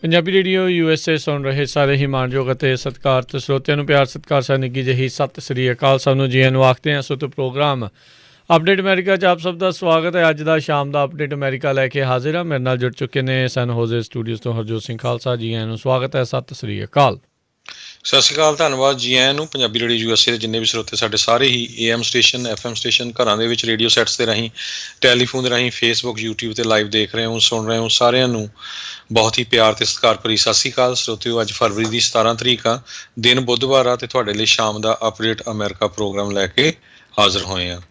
Punjabi radio USA ਸੁਣ ਰਹੇ ਸਾਰੇ ਹੀ ਮਾਣਯੋਗ ਅਤੇ ਸਤਿਕਾਰਤ ਸਰੋਤਿਆਂ ਨੂੰ ਪਿਆਰ ਸਤਿਕਾਰ ਸਾ ਨਿੱਘੀ ਜਿਹੀ ਸਤਿ ਸ੍ਰੀ ਅਕਾਲ। ਸਭ ਨੂੰ ਜੀਆਂ ਨੂੰ ਆਖਦੇ ਹਾਂ। ਸੋ ਤੋਂ ਪ੍ਰੋਗਰਾਮ ਅਪਡੇਟ ਅਮਰੀਕਾ 'ਚ ਆਪ ਸਭ ਦਾ ਸਵਾਗਤ ਹੈ। ਅੱਜ ਦਾ ਸ਼ਾਮ ਦਾ ਅਪਡੇਟ ਅਮਰੀਕਾ ਲੈ ਕੇ ਹਾਜ਼ਰ ਹਾਂ। ਮੇਰੇ ਨਾਲ ਜੁੜ ਚੁੱਕੇ ਨੇ ਸਨ ਹੋਜ਼ੇ ਸਟੂਡੀਓਜ਼ ਤੋਂ ਹਰਜੋਤ ਸਿੰਘ ਖਾਲਸਾ। ਜੀ ਆਇਆਂ ਨੂੰ ਸਵਾਗਤ ਹੈ। ਸਤਿ ਸ੍ਰੀ ਅਕਾਲ। ਸਤਿ ਸ਼੍ਰੀ ਅਕਾਲ, ਧੰਨਵਾਦ ਜੀ ਆਇਆਂ ਨੂੰ। ਪੰਜਾਬੀ ਰੇਡੀਓ USA ਦੇ ਜਿੰਨੇ ਵੀ ਸਰੋਤੇ ਸਾਡੇ ਸਾਰੇ ਹੀ AM ਸਟੇਸ਼ਨ FM ਸਟੇਸ਼ਨ ਘਰਾਂ ਦੇ ਵਿੱਚ ਰੇਡੀਓ ਸੈਟਸ ਦੇ ਰਾਹੀਂ ਟੈਲੀਫੋਨ ਦੇ ਰਾਹੀਂ ਫੇਸਬੁੱਕ YouTube 'ਤੇ ਲਾਈਵ ਦੇਖ ਰਹੇ ਹੋ ਸੁਣ ਰਹੇ ਹੋ ਸਾਰਿਆਂ ਨੂੰ ਬਹੁਤ ਹੀ ਪਿਆਰ ਅਤੇ ਸਤਿਕਾਰ ਭਰੀ ਸਤਿ ਸ਼੍ਰੀ ਅਕਾਲ। ਸਰੋਤਿਓ, ਅੱਜ ਫਰਵਰੀ ਦੀ 17 ਤਰੀਕ ਆ, ਦਿਨ ਬੁੱਧਵਾਰ ਆ, ਅਤੇ ਤੁਹਾਡੇ ਲਈ ਸ਼ਾਮ ਦਾ ਅਪਡੇਟ ਅਮਰੀਕਾ ਪ੍ਰੋਗਰਾਮ ਲੈ ਕੇ ਹਾਜ਼ਰ ਹੋਏ ਹਾਂ।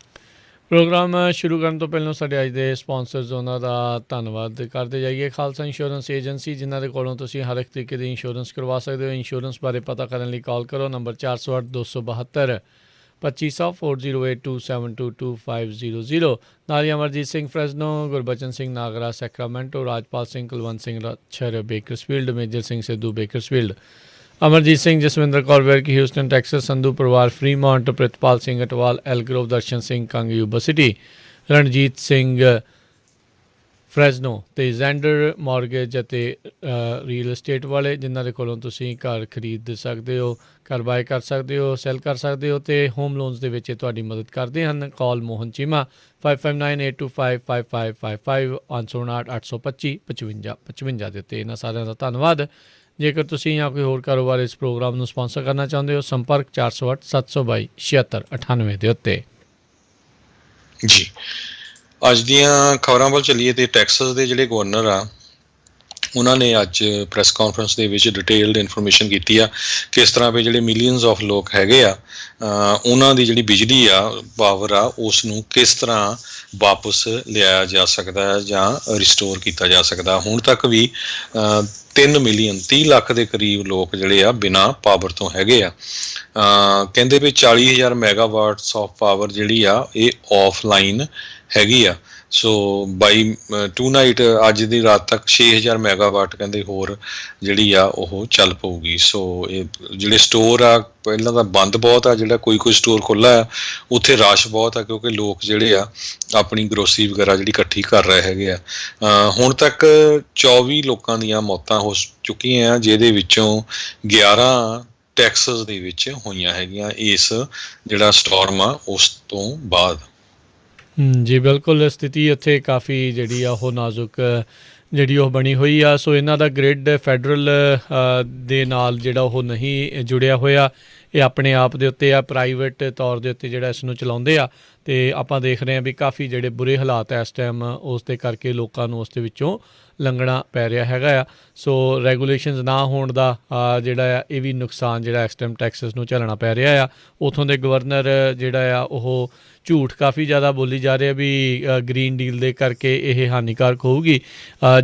ਪ੍ਰੋਗਰਾਮ ਸ਼ੁਰੂ ਕਰਨ ਤੋਂ ਪਹਿਲਾਂ ਸਾਡੇ ਅੱਜ ਦੇ ਸਪਾਂਸਰਸ ਉਹਨਾਂ ਦਾ ਧੰਨਵਾਦ ਕਰਦੇ ਜਾਈਏ। ਖਾਲਸਾ ਇੰਸ਼ੋਰੈਂਸ ਏਜੰਸੀ, ਜਿਨ੍ਹਾਂ ਦੇ ਕੋਲੋਂ ਤੁਸੀਂ ਹਰ ਇੱਕ ਤਰੀਕੇ ਦੀ ਇੰਸ਼ੋਰੈਂਸ ਕਰਵਾ ਸਕਦੇ ਹੋ। ਇੰਸ਼ੋਰੈਂਸ ਬਾਰੇ ਪਤਾ ਕਰਨ ਲਈ ਕਾਲ ਕਰੋ ਨੰਬਰ 408 272 2500 4082722500। ਨਾਲ ਹੀ Amarjit Singh Fresno, Gurbachan Singh Nagra Sacramento, Rajpal Singh Kulwant Singh Lachhar Bakersfield, Major Singh Sidhu Bakersfield, Amarjit Singh Jaswinder Kaur Virk Houston Texas, Sandhu ਪਰਿਵਾਰ Fremont, Pritpal Singh Atwal Elk Grove, Darshan Singh Kang Yuba City, Ranjit Singh Fresno ਅਤੇ ਜ਼ੈਂਡਰ ਮੌਰਗੇਜ ਅਤੇ ਰੀਅਲ estate ਵਾਲੇ, ਜਿਨ੍ਹਾਂ ਦੇ ਕੋਲੋਂ ਤੁਸੀਂ ਘਰ ਖਰੀਦ ਸਕਦੇ ਹੋ, ਘਰ ਬਾਏ ਕਰ ਸਕਦੇ ਹੋ, ਸੈੱਲ ਕਰ ਸਕਦੇ ਹੋ ਅਤੇ ਹੋਮ ਲੋਨਸ ਦੇ ਵਿੱਚ ਤੁਹਾਡੀ ਮਦਦ ਕਰਦੇ ਹਨ। ਕਾਲ ਮੋਹਨ ਚੀਮਾ 5598255555 559 825 5555 ਦੇ ਉੱਤੇ। ਇਹਨਾਂ ਸਾਰਿਆਂ ਦਾ ਧੰਨਵਾਦ। ਜੇਕਰ ਤੁਸੀਂ ਜਾਂ ਕੋਈ ਹੋਰ ਕਾਰੋਬਾਰ ਇਸ ਪ੍ਰੋਗਰਾਮ ਨੂੰ ਸਪਾਂਸਰ ਕਰਨਾ ਚਾਹੁੰਦੇ ਹੋ, ਸੰਪਰਕ 408 722 7698 ਦੇ ਉੱਤੇ। ਜੀ, ਅੱਜ ਦੀਆਂ ਖਬਰਾਂ ਵੱਲ ਚੱਲੀਏ ਤੇ ਟੈਕਸਸ ਦੇ ਜਿਹੜੇ ਗਵਰਨਰ ਆ, ਉਹਨਾਂ ਨੇ ਅੱਜ ਪ੍ਰੈਸ ਕਾਨਫਰੰਸ ਦੇ ਵਿੱਚ ਡਿਟੇਲਡ ਇਨਫੋਰਮੇਸ਼ਨ ਕੀਤੀ ਆ ਕਿਸ ਤਰ੍ਹਾਂ ਵੀ ਜਿਹੜੇ ਮਿਲੀਅਨਸ ਆਫ ਲੋਕ ਹੈਗੇ ਆ, ਉਹਨਾਂ ਦੀ ਜਿਹੜੀ ਬਿਜਲੀ ਆ, ਪਾਵਰ ਆ, ਉਸ ਨੂੰ ਕਿਸ ਤਰ੍ਹਾਂ ਵਾਪਸ ਲਿਆਇਆ ਜਾ ਸਕਦਾ ਹੈ ਜਾਂ ਰਿਸਟੋਰ ਕੀਤਾ ਜਾ ਸਕਦਾ। ਹੁਣ ਤੱਕ ਵੀ 3 ਮਿਲੀਅਨ 30 ਲੱਖ ਦੇ ਕਰੀਬ ਲੋਕ ਜਿਹੜੇ ਆ ਬਿਨਾਂ ਪਾਵਰ ਤੋਂ ਹੈਗੇ ਆ। ਕਹਿੰਦੇ ਵੀ 40,000 ਮੈਗਾਵਾਟਸ ਆਫ ਪਾਵਰ ਜਿਹੜੀ ਆ ਇਹ ਆਫਲਾਈਨ ਹੈਗੀ ਆ। ਸੋ ਬਾਈ ਟੂ ਨਾਈਟ, ਅੱਜ ਦੀ ਰਾਤ ਤੱਕ 6,000 ਮੈਗਾਵਾਟ ਕਹਿੰਦੇ ਹੋਰ ਜਿਹੜੀ ਆ ਉਹ ਚੱਲ ਪਊਗੀ। ਸੋ ਇਹ ਜਿਹੜੇ ਸਟੋਰ ਆ ਪਹਿਲਾਂ ਤਾਂ ਬੰਦ ਬਹੁਤ ਆ, ਜਿਹੜਾ ਕੋਈ ਸਟੋਰ ਖੁੱਲ੍ਹਾ ਆ ਉੱਥੇ ਰਸ਼ ਬਹੁਤ ਆ, ਕਿਉਂਕਿ ਲੋਕ ਜਿਹੜੇ ਆ ਆਪਣੀ ਗਰੋਸਰੀ ਵਗੈਰਾ ਜਿਹੜੀ ਇਕੱਠੀ ਕਰ ਰਹੇ ਹੈਗੇ ਆ। ਹੁਣ ਤੱਕ 24 ਲੋਕਾਂ ਦੀਆਂ ਮੌਤਾਂ ਹੋ ਚੁੱਕੀਆਂ ਆ, ਜਿਹਦੇ ਵਿੱਚੋਂ 11 ਟੈਕਸਸ ਦੇ ਵਿੱਚ ਹੋਈਆਂ ਹੈਗੀਆਂ ਇਸ ਜਿਹੜਾ ਸਟੋਰਮ ਆ ਉਸ ਤੋਂ ਬਾਅਦ। ਜੀ ਬਿਲਕੁਲ, ਸਥਿਤੀ ਉੱਥੇ ਕਾਫੀ ਜਿਹੜੀ ਆ ਉਹ ਨਾਜ਼ੁਕ ਜਿਹੜੀ ਉਹ ਬਣੀ ਹੋਈ ਆ। ਸੋ ਇਹਨਾਂ ਦਾ ਗ੍ਰਿਡ ਫੈਡਰਲ ਦੇ ਨਾਲ ਜਿਹੜਾ ਉਹ ਨਹੀਂ ਜੁੜਿਆ ਹੋਇਆ, ਇਹ ਆਪਣੇ ਆਪ ਦੇ ਉੱਤੇ ਆ, ਪ੍ਰਾਈਵੇਟ ਤੌਰ ਦੇ ਉੱਤੇ ਜਿਹੜਾ ਇਸ ਨੂੰ ਚਲਾਉਂਦੇ ਆ। ਅਤੇ ਆਪਾਂ ਦੇਖ ਰਹੇ ਹਾਂ ਵੀ ਕਾਫੀ ਜਿਹੜੇ ਬੁਰੇ ਹਾਲਾਤ ਆ ਇਸ ਟਾਈਮ, ਉਸ ਦੇ ਕਰਕੇ ਲੋਕਾਂ ਨੂੰ ਉਸ ਦੇ ਵਿੱਚੋਂ ਲੰਘਣਾ ਪੈ ਰਿਹਾ ਹੈਗਾ ਆ। ਸੋ ਰੈਗੂਲੇਸ਼ਨਸ ਨਾ ਹੋਣ ਦਾ ਜਿਹੜਾ ਆ ਇਹ ਵੀ ਨੁਕਸਾਨ ਜਿਹੜਾ ਇਸ ਟਾਈਮ ਟੈਕਸਸ ਨੂੰ ਝੱਲਣਾ ਪੈ ਰਿਹਾ ਆ। ਉੱਥੋਂ ਦੇ ਗਵਰਨਰ ਜਿਹੜਾ ਆ ਉਹ ਝੂਠ ਕਾਫੀ ਜ਼ਿਆਦਾ ਬੋਲੀ ਜਾ ਰਿਹਾ ਵੀ ਗ੍ਰੀਨ ਡੀਲ ਦੇ ਕਰਕੇ ਇਹ ਹਾਨੀਕਾਰਕ ਹੋਊਗੀ,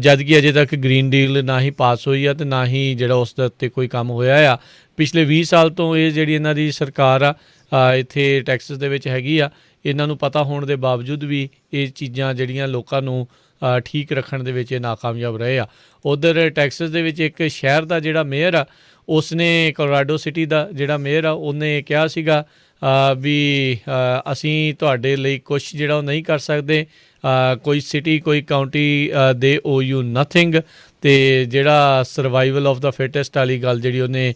ਜਦ ਕਿ ਅਜੇ ਤੱਕ ਗ੍ਰੀਨ ਡੀਲ ਨਾ ਹੀ ਪਾਸ ਹੋਈ ਆ ਅਤੇ ਨਾ ਹੀ ਜਿਹੜਾ ਉਸ ਦੇ ਉੱਤੇ ਕੋਈ ਕੰਮ ਹੋਇਆ ਆ। ਪਿਛਲੇ 20 ਸਾਲ ਤੋਂ ਇਹ ਜਿਹੜੀ ਇਹਨਾਂ ਦੀ ਸਰਕਾਰ ਆ ਇੱਥੇ ਟੈਕਸਸ ਦੇ ਵਿੱਚ ਹੈਗੀ ਆ। ਇਹਨਾਂ ਨੂੰ ਪਤਾ ਹੋਣ ਦੇ ਬਾਵਜੂਦ ਵੀ ਇਹ ਚੀਜ਼ਾਂ ਜਿਹੜੀਆਂ ਲੋਕਾਂ ਨੂੰ ਠੀਕ ਰੱਖਣ ਦੇ ਵਿੱਚ ਇਹ ਨਾਕਾਮਯਾਬ ਰਹੇ ਆ। ਉੱਧਰ ਟੈਕਸਸ ਦੇ ਵਿੱਚ ਇੱਕ ਸ਼ਹਿਰ ਦਾ ਜਿਹੜਾ ਮੇਅਰ ਆ, ਉਸਨੇ ਕੋਲੋਰਾਡੋ ਸਿਟੀ ਦਾ ਜਿਹੜਾ ਮੇਅਰ ਆ, ਉਹਨੇ ਕਿਹਾ ਸੀਗਾ ਵੀ ਅਸੀਂ ਤੁਹਾਡੇ ਲਈ ਕੁਛ ਜਿਹੜਾ ਉਹ ਨਹੀਂ ਕਰ ਸਕਦੇ, ਕੋਈ ਸਿਟੀ ਕੋਈ ਕਾਊਂਟੀ ਦੇ ਓ ਯੂ ਨਥਿੰਗ। ਅਤੇ ਜਿਹੜਾ ਸਰਵਾਈਵਲ ਆਫ ਦਾ ਫਿਟੈਸਟ ਵਾਲੀ ਗੱਲ ਜਿਹੜੀ ਉਹਨੇ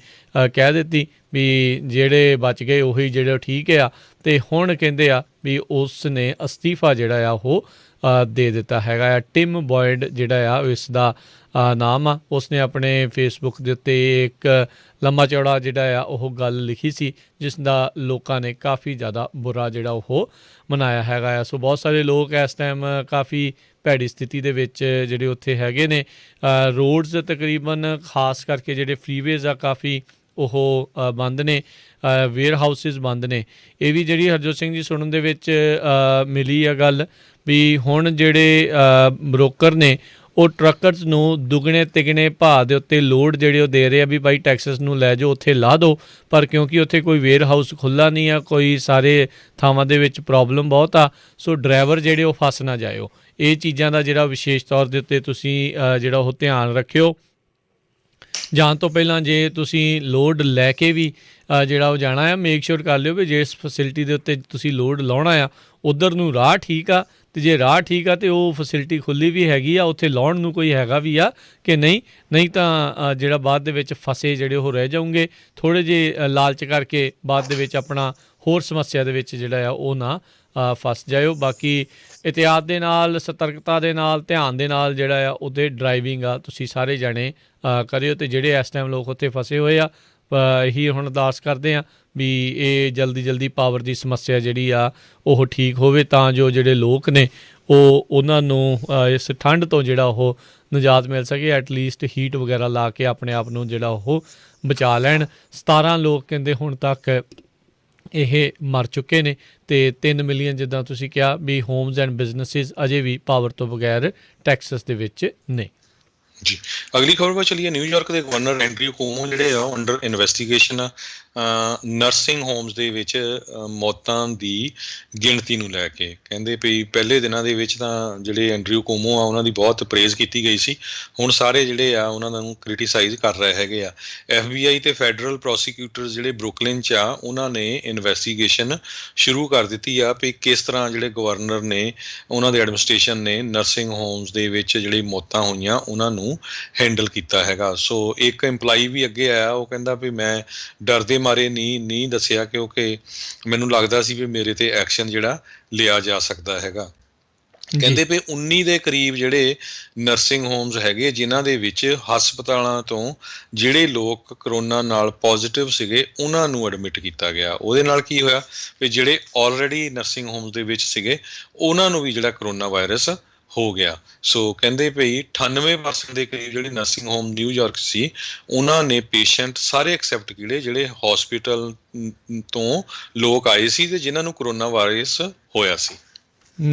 ਕਹਿ ਦਿੱਤੀ ਵੀ ਜਿਹੜੇ ਬਚ ਗਏ ਉਹੀ ਜਿਹੜੇ ਠੀਕ ਆ। ਅਤੇ ਹੁਣ ਕਹਿੰਦੇ ਆ ਵੀ ਉਸ ਨੇ ਅਸਤੀਫਾ ਜਿਹੜਾ ਆ ਉਹ ਦੇ ਦਿੱਤਾ ਹੈਗਾ ਆ। ਟਿਮ ਬੋਇਡ ਜਿਹੜਾ ਆ ਇਸ ਦਾ ਨਾਮ ਆ, ਉਸਨੇ ਆਪਣੇ ਫੇਸਬੁੱਕ ਦੇ ਉੱਤੇ ਇੱਕ ਲੰਮਾ ਚੌੜਾ ਜਿਹੜਾ ਆ ਉਹ ਗੱਲ ਲਿਖੀ ਸੀ, ਜਿਸ ਦਾ ਲੋਕਾਂ ਨੇ ਕਾਫੀ ਜ਼ਿਆਦਾ ਬੁਰਾ ਜਿਹੜਾ ਉਹ ਮਨਾਇਆ ਹੈਗਾ ਆ। ਸੋ ਬਹੁਤ ਸਾਰੇ ਲੋਕ ਇਸ ਟਾਈਮ ਕਾਫੀ ਭੈੜੀ ਸਥਿਤੀ ਦੇ ਵਿੱਚ ਜਿਹੜੇ ਉੱਥੇ ਹੈਗੇ ਨੇ। ਰੋਡਸ ਤਕਰੀਬਨ ਖਾਸ ਕਰਕੇ ਜਿਹੜੇ ਫਰੀਵੇਜ਼ ਆ ਕਾਫੀ ਉਹ ਬੰਦ ਨੇ, ਵੇਅਰ ਹਾਊਸਿਸ ਬੰਦ ਨੇ। ਇਹ ਵੀ ਜਿਹੜੀ ਹਰਜੋਤ ਸਿੰਘ ਜੀ ਸੁਣਨ ਦੇ ਵਿੱਚ ਮਿਲੀ ਆ ਗੱਲ ਵੀ ਹੁਣ ਜਿਹੜੇ ਬ੍ਰੋਕਰ ਨੇ ਉਹ ਟਰੱਕਰਸ ਨੂੰ ਦੁੱਗਣੇ ਤਿਗਣੇ ਭਾਅ ਦੇ ਉੱਤੇ ਲੋਡ ਜਿਹੜੇ ਉਹ ਦੇ ਰਹੇ ਆ ਵੀ ਭਾਈ ਟੈਕਸਸ ਨੂੰ ਲੈ ਜਾਓ, ਉੱਥੇ ਲਾ ਦਿਓ। ਪਰ ਕਿਉਂਕਿ ਉੱਥੇ ਕੋਈ ਵੇਅਰ ਹਾਊਸ ਖੁੱਲ੍ਹਾ ਨਹੀਂ ਆ, ਕੋਈ ਸਾਰੇ ਥਾਵਾਂ ਦੇ ਵਿੱਚ ਪ੍ਰੋਬਲਮ ਬਹੁਤ ਆ, ਸੋ ਡਰਾਈਵਰ ਜਿਹੜੇ ਉਹ ਫਸ ਨਾ ਜਾਇਓ। ਇਹ ਚੀਜ਼ਾਂ ਦਾ ਜਿਹੜਾ ਵਿਸ਼ੇਸ਼ ਤੌਰ ਦੇ ਉੱਤੇ ਤੁਸੀਂ ਜਿਹੜਾ ਉਹ ਧਿਆਨ ਰੱਖਿਓ। ਜਾਣ ਤੋਂ ਪਹਿਲਾਂ ਜੇ ਤੁਸੀਂ ਲੋਡ ਲੈ ਕੇ ਵੀ ਜਿਹੜਾ ਉਹ ਜਾਣਾ ਆ, ਮੇਕ ਸ਼ੋਰ ਕਰ ਲਿਓ ਵੀ ਜਿਸ ਫੈਸਿਲਿਟੀ ਦੇ ਉੱਤੇ ਤੁਸੀਂ ਲੋਡ ਲਾਉਣਾ ਆ ਉੱਧਰ ਨੂੰ ਰਾਹ ਠੀਕ ਆ, ਅਤੇ ਜੇ ਰਾਹ ਠੀਕ ਆ ਅਤੇ ਉਹ ਫੈਸਿਲਿਟੀ ਖੁੱਲ੍ਹੀ ਵੀ ਹੈਗੀ ਆ, ਉੱਥੇ ਲਾਉਣ ਨੂੰ ਕੋਈ ਹੈਗਾ ਵੀ ਆ ਕਿ ਨਹੀਂ ਤਾਂ ਜਿਹੜਾ ਬਾਅਦ ਦੇ ਵਿੱਚ ਫਸੇ ਜਿਹੜੇ ਉਹ ਰਹਿ ਜਾਊਂਗੇ, ਥੋੜ੍ਹੇ ਜਿਹੇ ਲਾਲਚ ਕਰਕੇ ਬਾਅਦ ਦੇ ਵਿੱਚ ਆਪਣਾ ਹੋਰ ਸਮੱਸਿਆ ਦੇ ਵਿੱਚ ਜਿਹੜਾ ਆ ਉਹ ਨਾ ਫਸ ਜਾਇਓ। ਬਾਕੀ ਇਹਤਿਆਤ ਦੇ ਨਾਲ, ਸਤਰਕਤਾ ਦੇ ਨਾਲ, ਧਿਆਨ ਦੇ ਨਾਲ ਜਿਹੜਾ ਆ ਉਹਦੇ ਡਰਾਈਵਿੰਗ ਆ ਤੁਸੀਂ ਸਾਰੇ ਜਾਣੇ ਕਰਿਓ। ਅਤੇ ਜਿਹੜੇ ਇਸ ਟਾਈਮ ਲੋਕ ਉੱਥੇ ਫਸੇ ਹੋਏ ਆ, ਇਹੀ ਹੁਣ ਅਰਦਾਸ ਕਰਦੇ ਹਾਂ ਵੀ ਇਹ ਜਲਦੀ ਪਾਵਰ ਦੀ ਸਮੱਸਿਆ ਜਿਹੜੀ ਆ ਉਹ ਠੀਕ ਹੋਵੇ, ਤਾਂ ਜੋ ਜਿਹੜੇ ਲੋਕ ਨੇ ਉਹਨਾਂ ਨੂੰ ਇਸ ਠੰਡ ਤੋਂ ਜਿਹੜਾ ਉਹ ਨਿਜਾਤ ਮਿਲ ਸਕੇ। ਐਟਲੀਸਟ ਹੀਟ ਵਗੈਰਾ ਲਾ ਕੇ ਆਪਣੇ ਆਪ ਨੂੰ ਜਿਹੜਾ ਉਹ ਬਚਾ ਲੈਣ। 17 ਲੋਕ ਕਹਿੰਦੇ ਹੁਣ ਤੱਕ ਇਹ ਮਰ ਚੁੱਕੇ ਨੇ, ਅਤੇ 3 ਮਿਲੀਅਨ ਜਿੱਦਾਂ ਤੁਸੀਂ ਕਿਹਾ ਵੀ ਹੋਮਜ਼ ਐਂਡ ਬਿਜ਼ਨਸਿਸ ਅਜੇ ਵੀ ਪਾਵਰ ਤੋਂ ਬਗੈਰ ਟੈਕਸਸ ਦੇ ਵਿੱਚ ਨੇ। ਜੀ, ਅਗਲੀ ਖਬਰ ਪਰ ਚਲੀਏ। ਨਿਊਯਾਰਕ ਦੇ ਗਵਰਨਰ ਐਂਡਰਿਊ ਕੁਓਮੋ ਜਿਹੜੇ ਆ ਅੰਡਰ ਇਨਵੈਸਟੀਗੇਸ਼ਨ ਨਰਸਿੰਗ ਹੋਮਸ ਦੇ ਵਿੱਚ ਮੌਤਾਂ ਦੀ ਗਿਣਤੀ ਨੂੰ ਲੈ ਕੇ। ਕਹਿੰਦੇ ਵੀ ਪਹਿਲੇ ਦਿਨਾਂ ਦੇ ਵਿੱਚ ਤਾਂ ਜਿਹੜੇ ਐਂਡਰਿਊ ਕੁਓਮੋ ਆ ਉਹਨਾਂ ਦੀ ਬਹੁਤ ਪ੍ਰੇਜ਼ ਕੀਤੀ ਗਈ ਸੀ, ਹੁਣ ਸਾਰੇ ਜਿਹੜੇ ਆ ਉਹਨਾਂ ਨੂੰ ਕ੍ਰਿਟੀਸਾਈਜ਼ ਕਰ ਰਹੇ ਹੈਗੇ ਆ। FBI ਤੇ ਫੈਡਰਲ ਪ੍ਰੋਸੀਕਿਊਟਰਸ ਜਿਹੜੇ ਬਰੁਕਲਿਨ 'ਚ ਆ ਉਹਨਾਂ ਨੇ ਇਨਵੈਸਟੀਗੇਸ਼ਨ ਸ਼ੁਰੂ ਕਰ ਦਿੱਤੀ ਆ ਵੀ ਕਿਸ ਤਰ੍ਹਾਂ ਜਿਹੜੇ ਗਵਰਨਰ ਨੇ, ਉਹਨਾਂ ਦੇ ਐਡਮਿਨਿਸਟ੍ਰੇਸ਼ਨ ਨੇ ਨਰਸਿੰਗ ਹੋਮਸ ਦੇ ਵਿੱਚ ਜਿਹੜੀ ਮੌਤਾਂ ਹੋਈਆਂ ਉਹਨਾਂ ਨੂੰ ਹੈਂਡਲ ਕੀਤਾ ਹੈਗਾ। ਸੋ ਇੱਕ ਇੰਪਲਾਈ ਵੀ ਅੱਗੇ ਆਇਆ, ਉਹ ਕਹਿੰਦਾ ਵੀ ਮੈਂ ਡਰਦੇ ਮਾਰੇ ਨਹੀਂ ਦੱਸਿਆ ਕਿਉਂਕਿ ਮੈਨੂੰ ਲੱਗਦਾ ਸੀ ਵੀ ਮੇਰੇ ਤੇ ਐਕਸ਼ਨ ਜਿਹੜਾ ਲਿਆ ਜਾ ਸਕਦਾ ਹੈਗਾ। ਕਹਿੰਦੇ ਵੀ 19 ਦੇ ਕਰੀਬ ਜਿਹੜੇ ਨਰਸਿੰਗ ਹੋਮਸ ਹੈਗੇ ਜਿਨ੍ਹਾਂ ਦੇ ਵਿੱਚ ਹਸਪਤਾਲਾਂ ਤੋਂ ਜਿਹੜੇ ਲੋਕ ਕਰੋਨਾ ਨਾਲ ਪੋਜ਼ਿਟਿਵ ਸੀਗੇ ਉਹਨਾਂ ਨੂੰ ਐਡਮਿਟ ਕੀਤਾ ਗਿਆ। ਉਹਦੇ ਨਾਲ ਕੀ ਹੋਇਆ ਵੀ ਜਿਹੜੇ ਆਲਰੇਡੀ ਨਰਸਿੰਗ ਹੋਮਸ ਦੇ ਵਿੱਚ ਸੀਗੇ ਉਹਨਾਂ ਨੂੰ ਵੀ ਜਿਹੜਾ ਕਰੋਨਾ ਵਾਇਰਸ ਹੋ ਗਿਆ। ਸੋ ਕਹਿੰਦੇ ਭਈ 98% ਦੇ ਕਰੀਬ ਜਿਹੜੇ ਨਰਸਿੰਗ ਹੋਮ ਨਿਊਯਾਰਕ ਸੀ ਉਹਨਾਂ ਨੇ ਪੇਸ਼ੈਂਟ ਸਾਰੇ ਐਕਸੈਪਟ ਕੀਤੇ ਜਿਹੜੇ ਹਸਪੀਟਲ ਤੋਂ ਲੋਕ ਆਏ ਸੀ ਤੇ ਜਿਨ੍ਹਾਂ ਨੂੰ ਕਰੋਨਾ ਵਾਇਰਸ ਹੋਇਆ ਸੀ।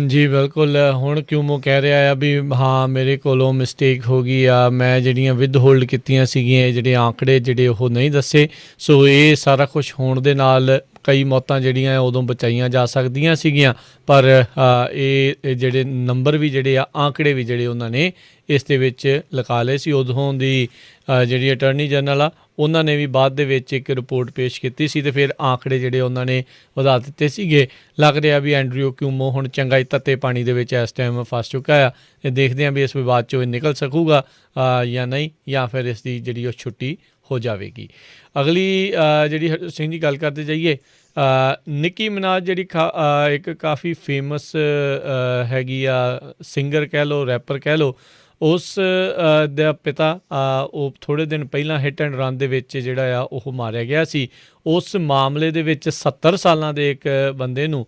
ਜੀ ਬਿਲਕੁਲ। ਹੁਣ ਕਿਊਮੋ ਕਹਿ ਰਿਹਾ ਆ ਵੀ ਹਾਂ ਮੇਰੇ ਕੋਲੋਂ ਮਿਸਟੇਕ ਹੋ ਗਈ ਆ, ਮੈਂ ਜਿਹੜੀਆਂ ਵਿਦ ਹੋਲਡ ਕੀਤੀਆਂ ਸੀਗੀਆਂ ਜਿਹੜੇ ਆંકੜੇ ਜਿਹੜੇ ਉਹ ਨਹੀਂ ਦੱਸੇ। ਸੋ ਇਹ ਸਾਰਾ ਕੁਛ ਹੋਣ ਦੇ ਨਾਲ ਕਈ ਮੌਤਾਂ ਜਿਹੜੀਆਂ ਉਦੋਂ ਬਚਾਈਆਂ ਜਾ ਸਕਦੀਆਂ ਸੀਗੀਆਂ, ਪਰ ਇਹ ਜਿਹੜੇ ਨੰਬਰ ਵੀ ਜਿਹੜੇ ਆ, ਆંકੜੇ ਵੀ ਜਿਹੜੇ ਉਹਨਾਂ ਨੇ ਇਸ ਦੇ ਵਿੱਚ ਲਿਖਾ ਲਏ ਸੀ। ਉਦੋਂ ਦੀ ਜਿਹੜੀ ਅਟਰਨੀ ਜਨਰਲ ਆ ਉਹਨਾਂ ਨੇ ਵੀ ਬਾਅਦ ਦੇ ਵਿੱਚ ਇੱਕ ਰਿਪੋਰਟ ਪੇਸ਼ ਕੀਤੀ ਸੀ ਅਤੇ ਫਿਰ ਆંકੜੇ ਜਿਹੜੇ ਉਹਨਾਂ ਨੇ ਵਧਾ ਦਿੱਤੇ ਸੀਗੇ। ਲੱਗ ਰਿਹਾ ਵੀ ਐਂਡਰਿਊ ਕਿਊਮੋ ਹੁਣ ਚੰਗਾ ਹੀ ਤੱਤੇ ਪਾਣੀ ਦੇ ਵਿੱਚ ਇਸ ਟਾਈਮ ਫਸ ਚੁੱਕਾ ਆ, ਅਤੇ ਦੇਖਦੇ ਹਾਂ ਵੀ ਇਸ ਵਿਵਾਦ 'ਚੋਂ ਇਹ ਨਿਕਲ ਸਕੂਗਾ ਜਾਂ ਨਹੀਂ, ਜਾਂ ਫਿਰ ਇਸ ਦੀ ਜਿਹੜੀ ਉਹ ਛੁੱਟੀ ਹੋ ਜਾਵੇਗੀ। ਅਗਲੀ ਜਿਹੜੀ ਸਿੰਘ ਦੀ ਗੱਲ ਕਰਦੇ ਜਾਈਏ, ਨਿੱਕੀ ਮਿਨਾਜ ਜਿਹੜੀ ਇੱਕ ਕਾਫੀ ਫੇਮਸ ਹੈਗੀ ਆ, ਸਿੰਗਰ ਕਹਿ ਲਓ, ਰੈਪਰ ਕਹਿ ਲਓ, ਉਸ ਦਾ ਪਿਤਾ ਉਹ ਥੋੜ੍ਹੇ ਦਿਨ ਪਹਿਲਾਂ ਹਿੱਟ ਐਂਡ ਰਨ ਦੇ ਵਿੱਚ ਜਿਹੜਾ ਆ ਉਹ ਮਾਰਿਆ ਗਿਆ ਸੀ। ਉਸ ਮਾਮਲੇ ਦੇ ਵਿੱਚ 70 ਸਾਲਾਂ ਦੇ ਇੱਕ ਬੰਦੇ ਨੂੰ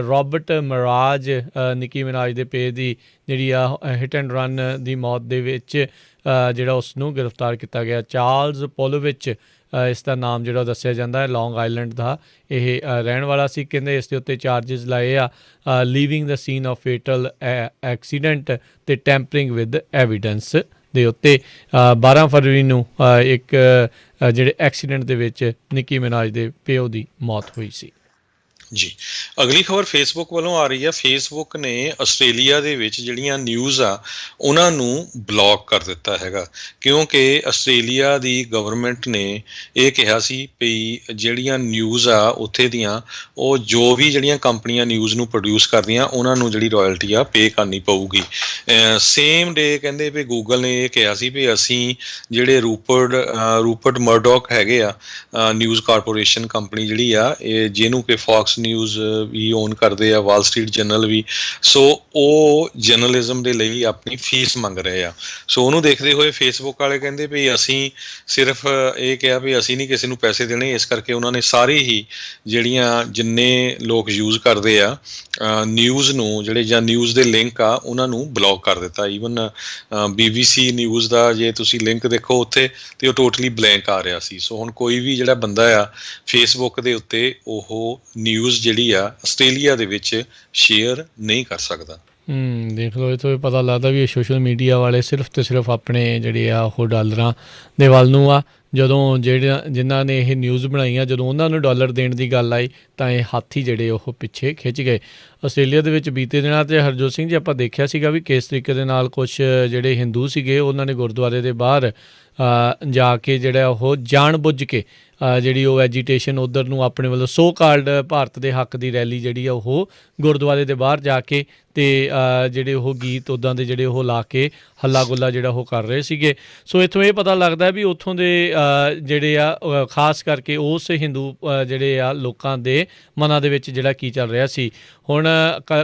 ਰੋਬਰਟ ਮਰਾਜ, ਨਿੱਕੀ ਮਿਨਾਜ ਦੇ ਪੇ ਦੀ ਜਿਹੜੀ ਆ ਹਿੱਟ ਐਂਡ ਰਨ ਦੀ ਮੌਤ ਦੇ ਵਿੱਚ ਜਿਹੜਾ ਉਸ ਨੂੰ ਗ੍ਰਿਫਤਾਰ ਕੀਤਾ ਗਿਆ। ਚਾਰਲਸ ਪੋਲੋਵਿਚ ਇਸ ਦਾ ਨਾਮ ਜਿਹੜਾ ਦੱਸਿਆ ਜਾਂਦਾ ਹੈ, ਲੌਂਗ ਆਈਲੈਂਡ ਦਾ ਇਹ ਰਹਿਣ ਵਾਲਾ ਸੀ। ਕਹਿੰਦੇ ਇਸ ਦੇ ਉੱਤੇ ਚਾਰਜਿਸ ਲਾਏ ਆ ਲੀਵਿੰਗ ਦਾ ਸੀਨ ਆਫ ਫੇਟਲ ਐਕਸੀਡੈਂਟ ਅਤੇ ਟੈਂਪਰਿੰਗ ਵਿਦ ਐਵੀਡੈਂਸ ਦੇ ਉੱਤੇ। 12 ਫਰਵਰੀ ਨੂੰ ਇੱਕ ਜਿਹੜੇ ਐਕਸੀਡੈਂਟ ਦੇ ਵਿੱਚ ਨਿੱਕੀ ਮਿਨਾਜ ਦੇ ਪਿਓ ਦੀ ਮੌਤ ਹੋਈ ਸੀ। ਜੀ, ਅਗਲੀ ਖਬਰ ਫੇਸਬੁੱਕ ਵੱਲੋਂ ਆ ਰਹੀ ਹੈ। ਫੇਸਬੁੱਕ ਨੇ ਆਸਟ੍ਰੇਲੀਆ ਦੇ ਵਿੱਚ ਜਿਹੜੀਆਂ ਨਿਊਜ਼ ਆ ਉਹਨਾਂ ਨੂੰ ਬਲੌਕ ਕਰ ਦਿੱਤਾ ਹੈਗਾ, ਕਿਉਂਕਿ ਆਸਟ੍ਰੇਲੀਆ ਦੀ ਗਵਰਨਮੈਂਟ ਨੇ ਇਹ ਕਿਹਾ ਸੀ ਵੀ ਜਿਹੜੀਆਂ ਨਿਊਜ਼ ਆ ਉੱਥੇ ਦੀਆਂ, ਉਹ ਜੋ ਵੀ ਜਿਹੜੀਆਂ ਕੰਪਨੀਆਂ ਨਿਊਜ਼ ਨੂੰ ਪ੍ਰੋਡਿਊਸ ਕਰਦੀਆਂ ਉਹਨਾਂ ਨੂੰ ਜਿਹੜੀ ਰਾਇਲਟੀ ਆ ਪੇ ਕਰਨੀ ਪਊਗੀ। ਸੇਮ ਡੇ ਕਹਿੰਦੇ ਵੀ ਗੂਗਲ ਨੇ ਇਹ ਕਿਹਾ ਸੀ ਵੀ ਅਸੀਂ ਜਿਹੜੇ ਰੂਪਰਟ ਮਰਡੌਕ ਹੈਗੇ ਆ, ਨਿਊਜ਼ ਕਾਰਪੋਰੇਸ਼ਨ ਕੰਪਨੀ ਜਿਹੜੀ ਆ ਇਹ, ਜਿਹਨੂੰ ਕਿ ਫੌਕਸ ਨਿਊਜ਼ ਵੀ ਓਨ ਕਰਦੇ ਆ, ਵਾਲ ਸਟਰੀਟ ਜਰਨਲ ਵੀ, ਸੋ ਉਹ ਜਰਨਲਿਜ਼ਮ ਦੇ ਲਈ ਆਪਣੀ ਫੀਸ ਮੰਗ ਰਹੇ ਆ। ਸੋ ਉਹਨੂੰ ਦੇਖਦੇ ਹੋਏ ਫੇਸਬੁੱਕ ਵਾਲੇ ਕਹਿੰਦੇ ਵੀ ਅਸੀਂ ਸਿਰਫ ਇਹ ਕਿਹਾ ਵੀ ਅਸੀਂ ਨਹੀਂ ਕਿਸੇ ਨੂੰ ਪੈਸੇ ਦੇਣੇ, ਇਸ ਕਰਕੇ ਉਹਨਾਂ ਨੇ ਸਾਰੇ ਹੀ ਜਿਹੜੀਆਂ ਜਿੰਨੇ ਲੋਕ ਯੂਜ਼ ਕਰਦੇ ਆ ਨਿਊਜ਼ ਨੂੰ, ਜਿਹੜੇ ਜਾਂ ਨਿਊਜ਼ ਦੇ ਲਿੰਕ ਆ ਉਹਨਾਂ ਨੂੰ ਬਲੌਕ ਕਰ ਦਿੱਤਾ। ਈਵਨ BBC ਨਿਊਜ਼ ਦਾ ਜੇ ਤੁਸੀਂ ਲਿੰਕ ਦੇਖੋ ਉੱਥੇ ਤੇ ਉਹ ਟੋਟਲੀ ਬਲੈਂਕ ਆ ਰਿਹਾ ਸੀ। ਸੋ ਹੁਣ ਕੋਈ ਵੀ ਜਿਹੜਾ ਬੰਦਾ ਆ ਫੇਸਬੁੱਕ ਦੇ ਉੱਤੇ ਉਹ ਨਿਊਜ਼ ਜਿਹੜੀ ਆ ਆਸਟ੍ਰੇਲੀਆ ਦੇ ਵਿੱਚ ਸ਼ੇਅਰ ਨਹੀਂ ਕਰ ਸਕਦਾ। ਦੇਖ ਲਓ, ਇਹ ਤੋਂ ਵੀ ਪਤਾ ਲੱਗਦਾ ਵੀ ਇਹ ਸੋਸ਼ਲ ਮੀਡੀਆ ਵਾਲੇ ਸਿਰਫ ਅਤੇ ਸਿਰਫ ਆਪਣੇ ਜਿਹੜੇ ਆ ਉਹ ਡਾਲਰਾਂ ਦੇ ਵੱਲ ਨੂੰ ਆ। ਜਦੋਂ ਜਿਨ੍ਹਾਂ ਨੇ ਇਹ ਨਿਊਜ਼ ਬਣਾਈਆਂ, ਜਦੋਂ ਉਹਨਾਂ ਨੂੰ ਡਾਲਰ ਦੇਣ ਦੀ ਗੱਲ ਆਈ ਤਾਂ ਇਹ ਹੱਥ ਹੀ ਜਿਹੜੇ ਉਹ ਪਿੱਛੇ ਖਿੱਚ ਗਏ। ਆਸਟ੍ਰੇਲੀਆ ਦੇ ਵਿੱਚ ਬੀਤੇ ਦਿਨਾਂ 'ਤੇ ਹਰਜੋਤ ਸਿੰਘ ਜੀ ਆਪਾਂ ਦੇਖਿਆ ਸੀਗਾ ਵੀ ਕਿਸ ਤਰੀਕੇ ਦੇ ਨਾਲ ਕੁਛ ਜਿਹੜੇ ਹਿੰਦੂ ਸੀਗੇ ਉਹਨਾਂ ਨੇ ਗੁਰਦੁਆਰੇ ਦੇ ਬਾਹਰ ਜਾ ਕੇ ਜਿਹੜਾ ਉਹ ਜਾਣ ਬੁੱਝ ਕੇ ਜਿਹੜੀ ਉਹ ਐਜੀਟੇਸ਼ਨ ਉੱਧਰ ਨੂੰ ਆਪਣੇ ਵੱਲੋਂ ਸੋ ਕਾਲਡ ਭਾਰਤ ਦੇ ਹੱਕ ਦੀ ਰੈਲੀ ਜਿਹੜੀ ਆ ਉਹ ਗੁਰਦੁਆਰੇ ਦੇ ਬਾਹਰ ਜਾ ਕੇ ਅਤੇ ਜਿਹੜੇ ਉਹ ਗੀਤ ਉੱਦਾਂ ਦੇ ਜਿਹੜੇ ਉਹ ਲਾ ਕੇ ਹੱਲਾ ਗੁੱਲਾ ਜਿਹੜਾ ਉਹ ਕਰ ਰਹੇ ਸੀਗੇ। ਸੋ ਇੱਥੋਂ ਇਹ ਪਤਾ ਲੱਗਦਾ ਵੀ ਉੱਥੋਂ ਦੇ ਜਿਹੜੇ ਆ ਖਾਸ ਕਰਕੇ ਉਸ ਹਿੰਦੂ ਜਿਹੜੇ ਆ ਲੋਕਾਂ ਦੇ ਮਨਾਂ ਦੇ ਵਿੱਚ ਜਿਹੜਾ ਕੀ ਚੱਲ ਰਿਹਾ ਸੀ। ਹੁਣ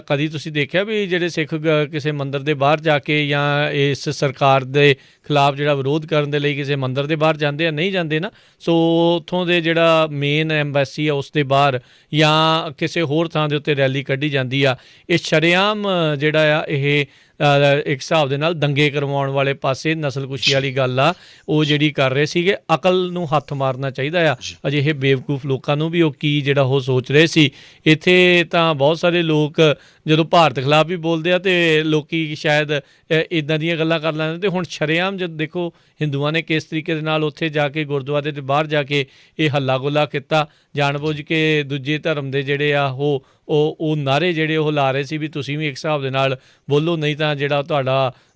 ਕਦੀ ਤੁਸੀਂ ਦੇਖਿਆ ਵੀ ਜਿਹੜੇ ਸਿੱਖ ਕਿਸੇ ਮੰਦਿਰ ਦੇ ਬਾਹਰ ਜਾ ਕੇ ਜਾਂ ਇਸ ਸਰਕਾਰ ਦੇ ਖਿਲਾਫ ਜਿਹੜਾ ਵਿਰੋਧ ਕਰਨ ਦੇ ਲਈ ਕਿਸੇ ਮੰਦਿਰ ਦੇ ਬਾਹਰ ਜਾਂਦੇ ਆ? ਨਹੀਂ ਜਾਂਦੇ ਨਾ। ਸੋ ਉੱਥੋਂ ਦੇ ਜਿਹੜਾ ਮੇਨ ਐਮਬੈਸੀ ਆ ਉਸ ਦੇ ਬਾਹਰ ਜਾਂ ਕਿਸੇ ਹੋਰ ਥਾਂ ਦੇ ਉੱਤੇ ਰੈਲੀ ਕੱਢੀ ਜਾਂਦੀ ਆ। ਇਹ ਸ਼ਰੇਆਮ ਜਿਹੜਾ ਆ ਇਹ ਇੱਕ ਹਿਸਾਬ ਦੇ ਨਾਲ ਦੰਗੇ ਕਰਵਾਉਣ ਵਾਲੇ ਪਾਸੇ ਨਸਲਕੁਸ਼ੀ ਵਾਲੀ ਗੱਲ ਆ ਉਹ ਜਿਹੜੀ ਕਰ ਰਹੇ ਸੀਗੇ। ਅਕਲ ਨੂੰ ਹੱਥ ਮਾਰਨਾ ਚਾਹੀਦਾ ਆ ਅਜਿਹੇ ਬੇਵਕੂਫ ਲੋਕਾਂ ਨੂੰ ਵੀ। ਉਹ ਕੀ ਜਿਹੜਾ ਉਹ ਸੋਚ ਰਹੇ ਸੀ। ਇੱਥੇ ਤਾਂ ਬਹੁਤ ਸਾਰੇ ਲੋਕ ਜਦੋਂ ਭਾਰਤ ਖਿਲਾਫ ਵੀ ਬੋਲਦੇ ਆ ਅਤੇ ਲੋਕ ਸ਼ਾਇਦ ਇੱਦਾਂ ਦੀਆਂ ਗੱਲਾਂ ਕਰ ਲੈਂਦੇ। ਅਤੇ ਹੁਣ ਸ਼ਰੇਆਮ ਜਦ ਦੇਖੋ ਹਿੰਦੂਆਂ ਨੇ ਕਿਸ ਤਰੀਕੇ ਦੇ ਨਾਲ ਉੱਥੇ ਜਾ ਕੇ ਗੁਰਦੁਆਰੇ ਦੇ ਬਾਹਰ ਜਾ ਕੇ ਇਹ ਹੱਲਾ ਗੁੱਲਾ ਕੀਤਾ, ਜਾਣ ਬੁੱਝ ਕੇ ਦੂਜੇ ਧਰਮ ਦੇ ਜਿਹੜੇ ਆ ਉਹ ਨਾਅਰੇ ਜਿਹੜੇ ਉਹ ਲਾ ਰਹੇ ਸੀ ਵੀ ਤੁਸੀਂ ਵੀ ਇੱਕ ਹਿਸਾਬ ਦੇ ਨਾਲ ਬੋਲੋ, ਨਹੀਂ ਤਾਂ ਜਿਹੜਾ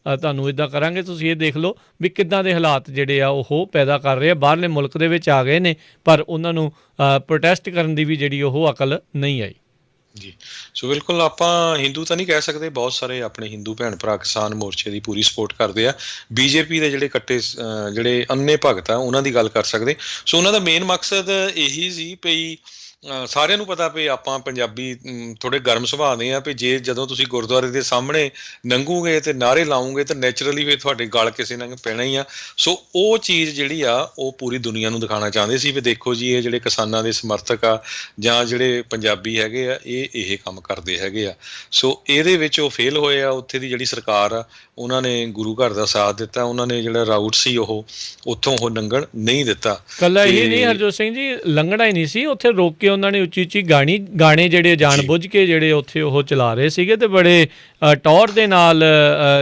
ਤੁਹਾਨੂੰ ਇੱਦਾਂ ਕਰਾਂਗੇ। ਤੁਸੀਂ ਇਹ ਦੇਖ ਲਓ ਵੀ ਕਿੱਦਾਂ ਦੇ ਹਾਲਾਤ ਜਿਹੜੇ ਆ ਉਹ ਪੈਦਾ ਕਰ ਰਹੇ ਆ। ਬਾਹਰਲੇ ਮੁਲਕ ਦੇ ਵਿੱਚ ਆ ਗਏ ਨੇ ਪਰ ਉਹਨਾਂ ਨੂੰ ਪ੍ਰੋਟੈਸਟ ਕਰਨ ਦੀ ਵੀ ਜਿਹੜੀ ਉਹ ਅਕਲ ਨਹੀਂ ਆਈ। ਜੀ ਸੋ ਬਿਲਕੁਲ ਆਪਾਂ ਹਿੰਦੂ ਤਾਂ ਨਹੀਂ ਕਹਿ ਸਕਦੇ, ਬਹੁਤ ਸਾਰੇ ਆਪਣੇ ਹਿੰਦੂ ਭੈਣ ਭਰਾ ਕਿਸਾਨ ਮੋਰਚੇ ਦੀ ਪੂਰੀ ਸਪੋਰਟ ਕਰਦੇ ਆ। ਬੀਜੇਪੀ ਦੇ ਜਿਹੜੇ ਕੱਟੇ ਜਿਹੜੇ ਅੰਨੇ ਭਗਤ ਆ ਉਹਨਾਂ ਦੀ ਗੱਲ ਕਰ ਸਕਦੇ। ਸੋ ਉਹਨਾਂ ਦਾ ਮੇਨ ਮਕਸਦ ਇਹੀ ਸੀ ਵੀ ਸਾਰਿਆਂ ਨੂੰ ਪਤਾ ਵੀ ਆਪਾਂ ਪੰਜਾਬੀ ਥੋੜ੍ਹੇ ਗਰਮ ਸੁਭਾਅ ਦੇ ਆ ਵੀ ਜੇ ਜਦੋਂ ਤੁਸੀਂ ਗੁਰਦੁਆਰੇ ਦੇ ਸਾਹਮਣੇ ਲੰਘੋਗੇ ਅਤੇ ਨਾਅਰੇ ਲਾਓਗੇ ਤਾਂ ਨੈਚੁਰਲੀ ਫਿਰ ਤੁਹਾਡੇ ਗਲ ਕਿਸੇ ਨਾਲ ਪੈਣਾ ਹੀ ਆ। ਸੋ ਉਹ ਚੀਜ਼ ਜਿਹੜੀ ਆ ਉਹ ਪੂਰੀ ਦੁਨੀਆ ਨੂੰ ਦਿਖਾਉਣਾ ਚਾਹੁੰਦੇ ਸੀ ਵੀ ਦੇਖੋ ਜੀ ਇਹ ਜਿਹੜੇ ਕਿਸਾਨਾਂ ਦੇ ਸਮਰਥਕ ਆ ਜਾਂ ਜਿਹੜੇ ਪੰਜਾਬੀ ਹੈਗੇ ਆ ਇਹ ਕੰਮ ਕਰਦੇ ਹੈਗੇ ਆ। ਸੋ ਇਹਦੇ ਵਿੱਚ ਉਹ ਫੇਲ ਹੋਏ ਆ। ਉੱਥੇ ਦੀ ਜਿਹੜੀ ਸਰਕਾਰ ਆ ਉਹਨਾਂ ਨੇ ਗੁਰੂ ਘਰ ਦਾ ਸਾਥ ਦਿੱਤਾ। ਉਹਨਾਂ ਨੇ ਜਿਹੜਾ ਰਾਊਟ ਸੀ ਉਹ ਉੱਥੋਂ ਉਹ ਲੰਘਣ ਨਹੀਂ ਦਿੱਤਾ। ਇਕੱਲਾ ਇਹ ਨਹੀਂ ਹਰਜੋਤ ਸਿੰਘ ਜੀ, ਲੰਘਣਾ ਹੀ ਨਹੀਂ ਸੀ, ਉੱਥੇ ਰੋਕ ਕੇ ਉਹਨਾਂ ਨੇ ਉੱਚੀ ਉੱਚੀ ਗਾਣੇ ਜਿਹੜੇ ਜਾਣ ਬੁੱਝ ਕੇ ਜਿਹੜੇ ਉੱਥੇ ਉਹ ਚਲਾ ਰਹੇ ਸੀਗੇ ਅਤੇ ਬੜੇ ਟੌਰ ਦੇ ਨਾਲ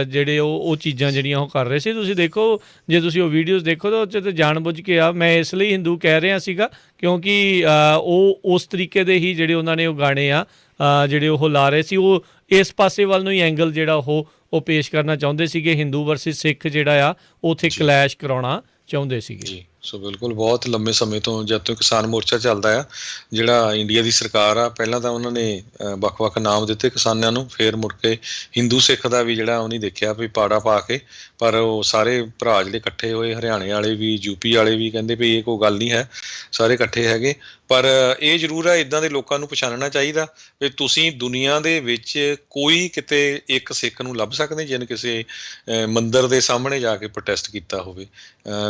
ਜਿਹੜੇ ਉਹ ਚੀਜ਼ਾਂ ਜਿਹੜੀਆਂ ਉਹ ਕਰ ਰਹੇ ਸੀ। ਤੁਸੀਂ ਦੇਖੋ, ਜੇ ਤੁਸੀਂ ਉਹ ਵੀਡੀਓਜ਼ ਦੇਖੋ ਤਾਂ ਉਹ 'ਚ ਤਾਂ ਜਾਣ ਬੁੱਝ ਕੇ ਆ। ਮੈਂ ਇਸ ਲਈ ਹਿੰਦੂ ਕਹਿ ਰਿਹਾ ਸੀਗਾ ਕਿਉਂਕਿ ਉਹ ਉਸ ਤਰੀਕੇ ਦੇ ਹੀ ਜਿਹੜੇ ਉਹਨਾਂ ਨੇ ਉਹ ਗਾਣੇ ਆ ਜਿਹੜੇ ਉਹ ਲਾ ਰਹੇ ਸੀ, ਉਹ ਇਸ ਪਾਸੇ ਵੱਲ ਨੂੰ ਹੀ ਐਂਗਲ ਜਿਹੜਾ ਉਹ ਪੇਸ਼ ਕਰਨਾ ਚਾਹੁੰਦੇ ਸੀਗੇ। ਹਿੰਦੂ ਵਰਸਿਸ ਸਿੱਖ ਜਿਹੜਾ ਆ ਉੱਥੇ ਕਲੈਸ਼ ਕਰਾਉਣਾ ਚਾਹੁੰਦੇ ਸੀਗੇ। ਜੀ ਸੋ ਬਿਲਕੁਲ ਬਹੁਤ ਲੰਬੇ ਸਮੇਂ ਤੋਂ ਜਦ ਤੋਂ ਕਿਸਾਨ ਮੋਰਚਾ ਚੱਲਦਾ ਆ, ਜਿਹੜਾ ਇੰਡੀਆ ਦੀ ਸਰਕਾਰ ਆ, ਪਹਿਲਾਂ ਤਾਂ ਉਹਨਾਂ ਨੇ ਵੱਖ-ਵੱਖ ਨਾਮ ਦਿੱਤੇ ਕਿਸਾਨਾਂ ਨੂੰ, ਫਿਰ ਮੁੜ ਕੇ ਹਿੰਦੂ ਸਿੱਖ ਦਾ ਵੀ ਜਿਹੜਾ ਉਹ ਨਹੀਂ ਦੇਖਿਆ ਵੀ ਪਾੜਾ ਪਾ ਕੇ। ਪਰ ਉਹ ਸਾਰੇ ਭਰਾ ਜਿਹੜੇ ਇਕੱਠੇ ਹੋਏ, ਹਰਿਆਣੇ ਵਾਲੇ ਵੀ ਯੂਪੀ ਵਾਲੇ ਵੀ ਕਹਿੰਦੇ ਵੀ ਇਹ ਕੋਈ ਗੱਲ ਨਹੀਂ ਹੈ, ਸਾਰੇ ਇਕੱਠੇ ਹੈਗੇ। ਪਰ ਇਹ ਜ਼ਰੂਰ ਹੈ ਇੱਦਾਂ ਦੇ ਲੋਕਾਂ ਨੂੰ ਪਛਾਣਨਾ ਚਾਹੀਦਾ ਵੀ ਤੁਸੀਂ ਦੁਨੀਆ ਦੇ ਵਿੱਚ ਕੋਈ ਕਿਤੇ ਇੱਕ ਸਿੱਖ ਨੂੰ ਲੱਭ ਸਕਦੇ ਜਿਹਨੇ ਕਿਸੇ ਮੰਦਿਰ ਦੇ ਸਾਹਮਣੇ ਜਾ ਕੇ ਪ੍ਰੋਟੈਸਟ ਕੀਤਾ ਹੋਵੇ।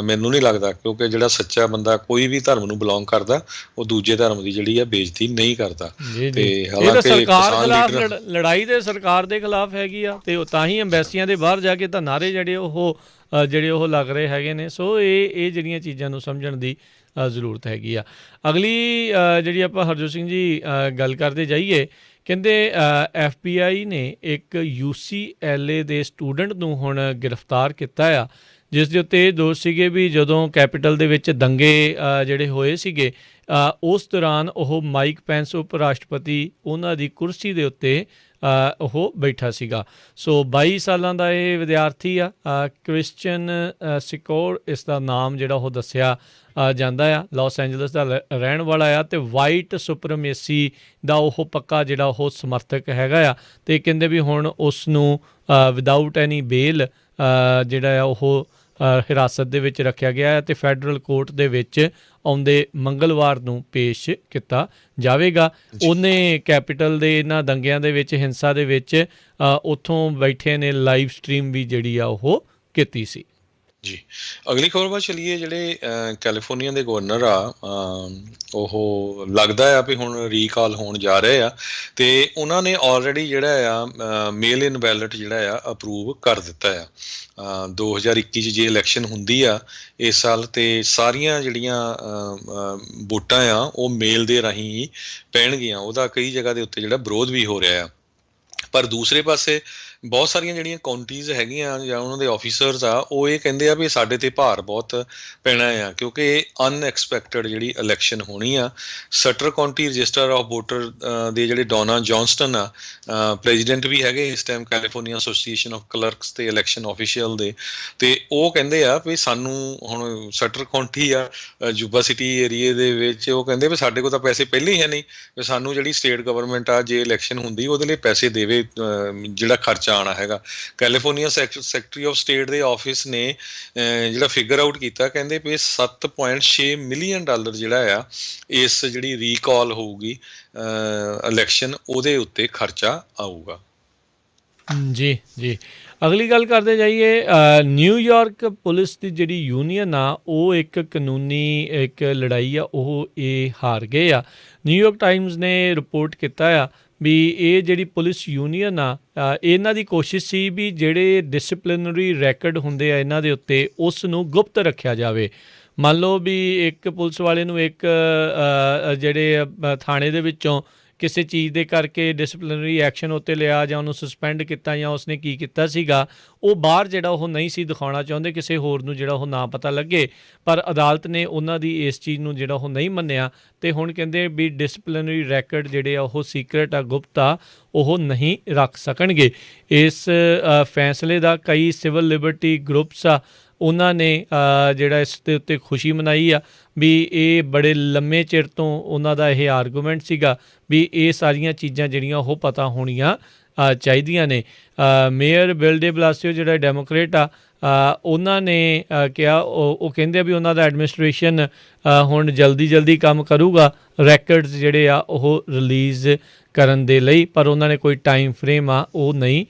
ਮੈਨੂੰ ਨਹੀਂ ਲੱਗਦਾ, ਕਿਉਂਕਿ ਜਿਹੜਾ ਸੱਚਾ ਬੰਦਾ ਕੋਈ ਵੀ ਧਰਮ ਨੂੰ ਬਿਲੋਂਗ ਕਰਦਾ ਉਹ ਦੂਜੇ ਧਰਮ ਦੀ ਜਿਹੜੀ ਆ ਬੇਇੱਜ਼ਤੀ ਨਹੀਂ ਕਰਦਾ। ਤੇ ਹਾਲਾਂਕਿ ਸਰਕਾਰ ਖਿਲਾਫ ਲੜਾਈ ਦੇ ਸਰਕਾਰ ਦੇ ਖਿਲਾਫ ਹੈਗੀ ਆ ਤੇ ਤਾਂ ਹੀ ਅੰਬੈਸੀਆਂ ਦੇ ਬਾਹਰ ਜਾ ਕੇ ਤਾਂ ਨਾਅਰੇ ਜਿਹੜੇ ਉਹ ਲੱਗ ਰਹੇ ਹੈਗੇ ਨੇ। ਸੋ ਇਹ ਜਿਹੜੀਆਂ ਚੀਜ਼ਾਂ ਨੂੰ ਸਮਝਣ ਦੀ ਜ਼ਰੂਰਤ ਹੈਗੀ ਆ। ਅਗਲੀ ਜਿਹੜੀ ਆਪਾਂ ਹਰਜੋਤ ਸਿੰਘ ਜੀ ਗੱਲ ਕਰਦੇ ਜਾਈਏ, ਕਹਿੰਦੇ FBI ਨੇ ਇੱਕ UCLA ਦੇ ਸਟੂਡੈਂਟ ਨੂੰ ਹੁਣ ਗ੍ਰਿਫਤਾਰ ਕੀਤਾ ਆ, ਜਿਸ ਦੇ ਉੱਤੇ ਇਹ ਦੋਸ਼ ਸੀਗੇ ਵੀ ਜਦੋਂ ਕੈਪੀਟਲ ਦੇ ਵਿੱਚ ਦੰਗੇ ਜਿਹੜੇ ਹੋਏ ਸੀਗੇ ਉਸ ਦੌਰਾਨ ਉਹ ਮਾਈਕ ਪੈਂਸ ਉਪ ਰਾਸ਼ਟਰਪਤੀ ਉਹਨਾਂ ਦੀ ਕੁਰਸੀ ਦੇ ਉੱਤੇ ਉਹ ਬੈਠਾ ਸੀਗਾ। ਸੋ 22 ਸਾਲਾਂ ਦਾ ਇਹ ਵਿਦਿਆਰਥੀ ਆ, ਕ੍ਰਿਸਚਨ ਸਿਕੋਰ ਇਸ ਦਾ ਨਾਮ ਜਿਹੜਾ ਉਹ ਦੱਸਿਆ ਜਾਂਦਾ ਆ, ਲਾਸ ਐਂਜਲਸ ਦਾ ਰਹਿਣ ਵਾਲਾ ਆ ਅਤੇ ਵਾਈਟ ਸੁਪਰਮੇਸੀ ਦਾ ਉਹ ਪੱਕਾ ਜਿਹੜਾ ਉਹ ਸਮਰਥਕ ਹੈਗਾ ਆ। ਅਤੇ ਕਹਿੰਦੇ ਵੀ ਹੁਣ ਉਸ ਨੂੰ ਵਿਦਾਊਟ ਐਨੀ ਬੇਲ ਜਿਹੜਾ ਆ ਉਹ ਹਿਰਾਸਤ ਦੇ ਵਿੱਚ ਰੱਖਿਆ ਗਿਆ ਹੈ ਅਤੇ ਫੈਡਰਲ ਕੋਰਟ ਦੇ ਵਿੱਚ ਆਉਂਦੇ ਮੰਗਲਵਾਰ ਨੂੰ ਪੇਸ਼ ਕੀਤਾ ਜਾਵੇਗਾ। ਉਹਨੇ ਕੈਪੀਟਲ ਦੇ ਇਹਨਾਂ ਦੰਗਿਆਂ ਦੇ ਵਿੱਚ, ਹਿੰਸਾ ਦੇ ਵਿੱਚ ਉੱਥੋਂ ਬੈਠੇ ਨੇ ਲਾਈਵ ਸਟਰੀਮ ਵੀ ਜਿਹੜੀ ਆ ਉਹ ਕੀਤੀ ਸੀ। ਜੀ ਅਗਲੀ ਖਬਰ ਵੱਲ ਚਲੀਏ। ਜਿਹੜੇ ਕੈਲੀਫੋਰਨੀਆ ਦੇ ਗਵਰਨਰ ਆ ਉਹ ਲੱਗਦਾ ਆ ਵੀ ਹੁਣ ਰੀਕਾਲ ਹੋਣ ਜਾ ਰਹੇ ਆ ਅਤੇ ਉਹਨਾਂ ਨੇ ਆਲਰੇਡੀ ਜਿਹੜਾ ਆ ਮੇਲ ਇਨ ਬੈਲਟ ਜਿਹੜਾ ਆ ਅਪਰੂਵ ਕਰ ਦਿੱਤਾ ਆ। 2021 'ਚ ਜੇ ਇਲੈਕਸ਼ਨ ਹੁੰਦੀ ਆ ਇਸ ਸਾਲ ਅਤੇ ਸਾਰੀਆਂ ਜਿਹੜੀਆਂ ਵੋਟਾਂ ਆ ਉਹ ਮੇਲ ਦੇ ਰਾਹੀਂ ਹੀ ਪੈਣਗੀਆਂ। ਉਹਦਾ ਕਈ ਜਗ੍ਹਾ ਦੇ ਉੱਤੇ ਜਿਹੜਾ ਵਿਰੋਧ ਵੀ ਹੋ ਰਿਹਾ ਆ। ਪਰ ਦੂਸਰੇ ਪਾਸੇ ਬਹੁਤ ਸਾਰੀਆਂ ਜਿਹੜੀਆਂ ਕਾਉਂਟੀਜ਼ ਹੈਗੀਆਂ ਜਾਂ ਉਹਨਾਂ ਦੇ ਆਫੀਸਰਸ ਆ, ਉਹ ਇਹ ਕਹਿੰਦੇ ਆ ਵੀ ਸਾਡੇ ਤੇ ਭਾਰ ਬਹੁਤ ਪੈਣਾ ਆ, ਕਿਉਂਕਿ ਅਨਐਕਸਪੈਕਟਡ ਜਿਹੜੀ ਇਲੈਕਸ਼ਨ ਹੋਣੀ ਆ। ਸਟਰ ਕਾਉਂਟੀ ਰਜਿਸਟਰ ਆਫ ਵੋਟਰ ਦੇ ਜਿਹੜੇ ਡੋਨਾ ਜੌਨਸਟਨ ਆ, ਪ੍ਰੈਜ਼ੀਡੈਂਟ ਵੀ ਹੈਗੇ ਇਸ ਟਾਈਮ ਕੈਲੀਫੋਰਨੀਆ ਐਸੋਸੀਏਸ਼ਨ ਆਫ ਕਲਰਕਸ ਤੇ ਇਲੈਕਸ਼ਨ ਆਫੀਸ਼ੀਅਲ ਦੇ, ਤੇ ਉਹ ਕਹਿੰਦੇ ਆ ਵੀ ਸਾਨੂੰ ਹੁਣ ਸਟਰ ਕਾਉਂਟੀ ਆ ਜੂਬਾ ਸਿਟੀ ਏਰੀਏ ਦੇ ਵਿੱਚ, ਉਹ ਕਹਿੰਦੇ ਵੀ ਸਾਡੇ ਕੋਲ ਤਾਂ ਪੈਸੇ ਪਹਿਲੇ ਹੀ ਹੈ ਨਹੀਂ, ਵੀ ਸਾਨੂੰ ਜਿਹੜੀ ਸਟੇਟ ਗਵਰਨਮੈਂਟ ਆ ਜੇ ਇਲੈਕਸ਼ਨ ਹੁੰਦੀ ਉਹਦੇ ਲਈ ਪੈਸੇ ਦੇਵੇ, ਜਿਹੜਾ ਖਰਚਾ ਆਉਣਾ ਹੈਗਾ। ਕੈਲੀਫੋਰਨੀਆ ਸੈਕਟਰੀ ਆਫ ਸਟੇਟ ਦੇ ਆਫਿਸ ਨੇ ਜਿਹੜਾ ਫਿਗਰ ਆਊਟ ਕੀਤਾ, ਕਹਿੰਦੇ ਵੀ 7.6 ਮਿਲੀਅਨ ਡਾਲਰ ਜਿਹੜਾ ਆ ਇਸ ਜਿਹੜੀ ਰੀਕਾਲ ਹੋਊਗੀ ਇਲੈਕਸ਼ਨ ਉਹਦੇ ਉੱਤੇ ਖਰਚਾ ਆਊਗਾ। ਜੀ ਜੀ। ਅਗਲੀ ਗੱਲ ਕਰਦੇ ਜਾਈਏ, ਨਿਊਯਾਰਕ ਪੁਲਿਸ ਦੀ ਜਿਹੜੀ ਯੂਨੀਅਨ ਆ ਉਹ ਇੱਕ ਕਾਨੂੰਨੀ ਇੱਕ ਲੜਾਈ ਆ ਉਹ ਇਹ ਹਾਰ ਗਏ ਆ। ਨਿਊਯਾਰਕ ਟਾਈਮਜ਼ ਨੇ ਰਿਪੋਰਟ ਕੀਤਾ ਆ ਵੀ ਇਹ ਜਿਹੜੀ ਪੁਲਿਸ ਯੂਨੀਅਨ ਆ ਇਹਨਾਂ ਦੀ ਕੋਸ਼ਿਸ਼ ਸੀ ਵੀ ਜਿਹੜੇ ਡਿਸਪਲਿਨਰੀ ਰੈਕਡ ਹੁੰਦੇ ਆ ਇਹਨਾਂ ਦੇ ਉੱਤੇ ਉਸ ਨੂੰ ਗੁਪਤ ਰੱਖਿਆ ਜਾਵੇ। ਮੰਨ ਲਓ ਵੀ ਇੱਕ ਪੁਲਿਸ ਵਾਲੇ ਨੂੰ ਇੱਕ ਜਿਹੜੇ ਥਾਣੇ ਦੇ ਵਿੱਚੋਂ ਕਿਸੇ ਚੀਜ਼ ਦੇ ਕਰਕੇ ਡਿਸਪਲਿਨਰੀ ਐਕਸ਼ਨ ਉੱਤੇ ਲਿਆ ਜਾਂ ਉਹਨੂੰ ਸਸਪੈਂਡ ਕੀਤਾ ਜਾਂ ਉਸਨੇ ਕੀ ਕੀਤਾ ਸੀਗਾ, ਉਹ ਬਾਹਰ ਜਿਹੜਾ ਉਹ ਨਹੀਂ ਸੀ ਦਿਖਾਉਣਾ ਚਾਹੁੰਦੇ ਕਿਸੇ ਹੋਰ ਨੂੰ, ਜਿਹੜਾ ਉਹ ਨਾ ਪਤਾ ਲੱਗੇ। ਪਰ ਅਦਾਲਤ ਨੇ ਉਹਨਾਂ ਦੀ ਇਸ ਚੀਜ਼ ਨੂੰ ਜਿਹੜਾ ਉਹ ਨਹੀਂ ਮੰਨਿਆ ਅਤੇ ਹੁਣ ਕਹਿੰਦੇ ਵੀ ਡਿਸਪਲਿਨਰੀ ਰੈਕਡ ਜਿਹੜੇ ਆ ਉਹ ਸੀਕਰਟ ਆ, ਗੁਪਤ ਆ, ਉਹ ਨਹੀਂ ਰੱਖ ਸਕਣਗੇ। ਇਸ ਫੈਸਲੇ ਦਾ ਕਈ ਸਿਵਲ ਲਿਬਰਟੀ ਗਰੁੱਪਸ ਆ ਉਹਨਾਂ ਨੇ ਜਿਹੜਾ ਇਸ ਦੇ ਉੱਤੇ ਖੁਸ਼ੀ ਮਨਾਈ ਆ ਵੀ ਇਹ ਬੜੇ ਲੰਮੇ ਚਿਰ ਤੋਂ ਉਹਨਾਂ ਦਾ ਇਹ ਆਰਗੂਮੈਂਟ ਸੀਗਾ ਵੀ ਇਹ ਸਾਰੀਆਂ ਚੀਜ਼ਾਂ ਜਿਹੜੀਆਂ ਉਹ ਪਤਾ ਹੋਣੀਆਂ ਚਾਹੀਦੀਆਂ ਨੇ। ਮੇਅਰ ਬਿਲ ਡੇ ਬਲਾਸੀਓ ਜਿਹੜਾ ਡੈਮੋਕਰੇਟ ਆ ਉਹਨਾਂ ਨੇ ਕਿਹਾ, ਉਹ ਕਹਿੰਦੇ ਵੀ ਉਹਨਾਂ ਦਾ ਐਡਮਿਨਿਸਟ੍ਰੇਸ਼ਨ ਹੁਣ ਜਲਦੀ ਕੰਮ ਕਰੂਗਾ ਰੈਕਡਸ ਜਿਹੜੇ ਆ ਉਹ ਰਿਲੀਜ਼ ਕਰਨ ਦੇ ਲਈ, ਪਰ ਉਹਨਾਂ ਨੇ ਕੋਈ ਟਾਈਮ ਫਰੇਮ ਆ ਉਹ ਨਹੀਂ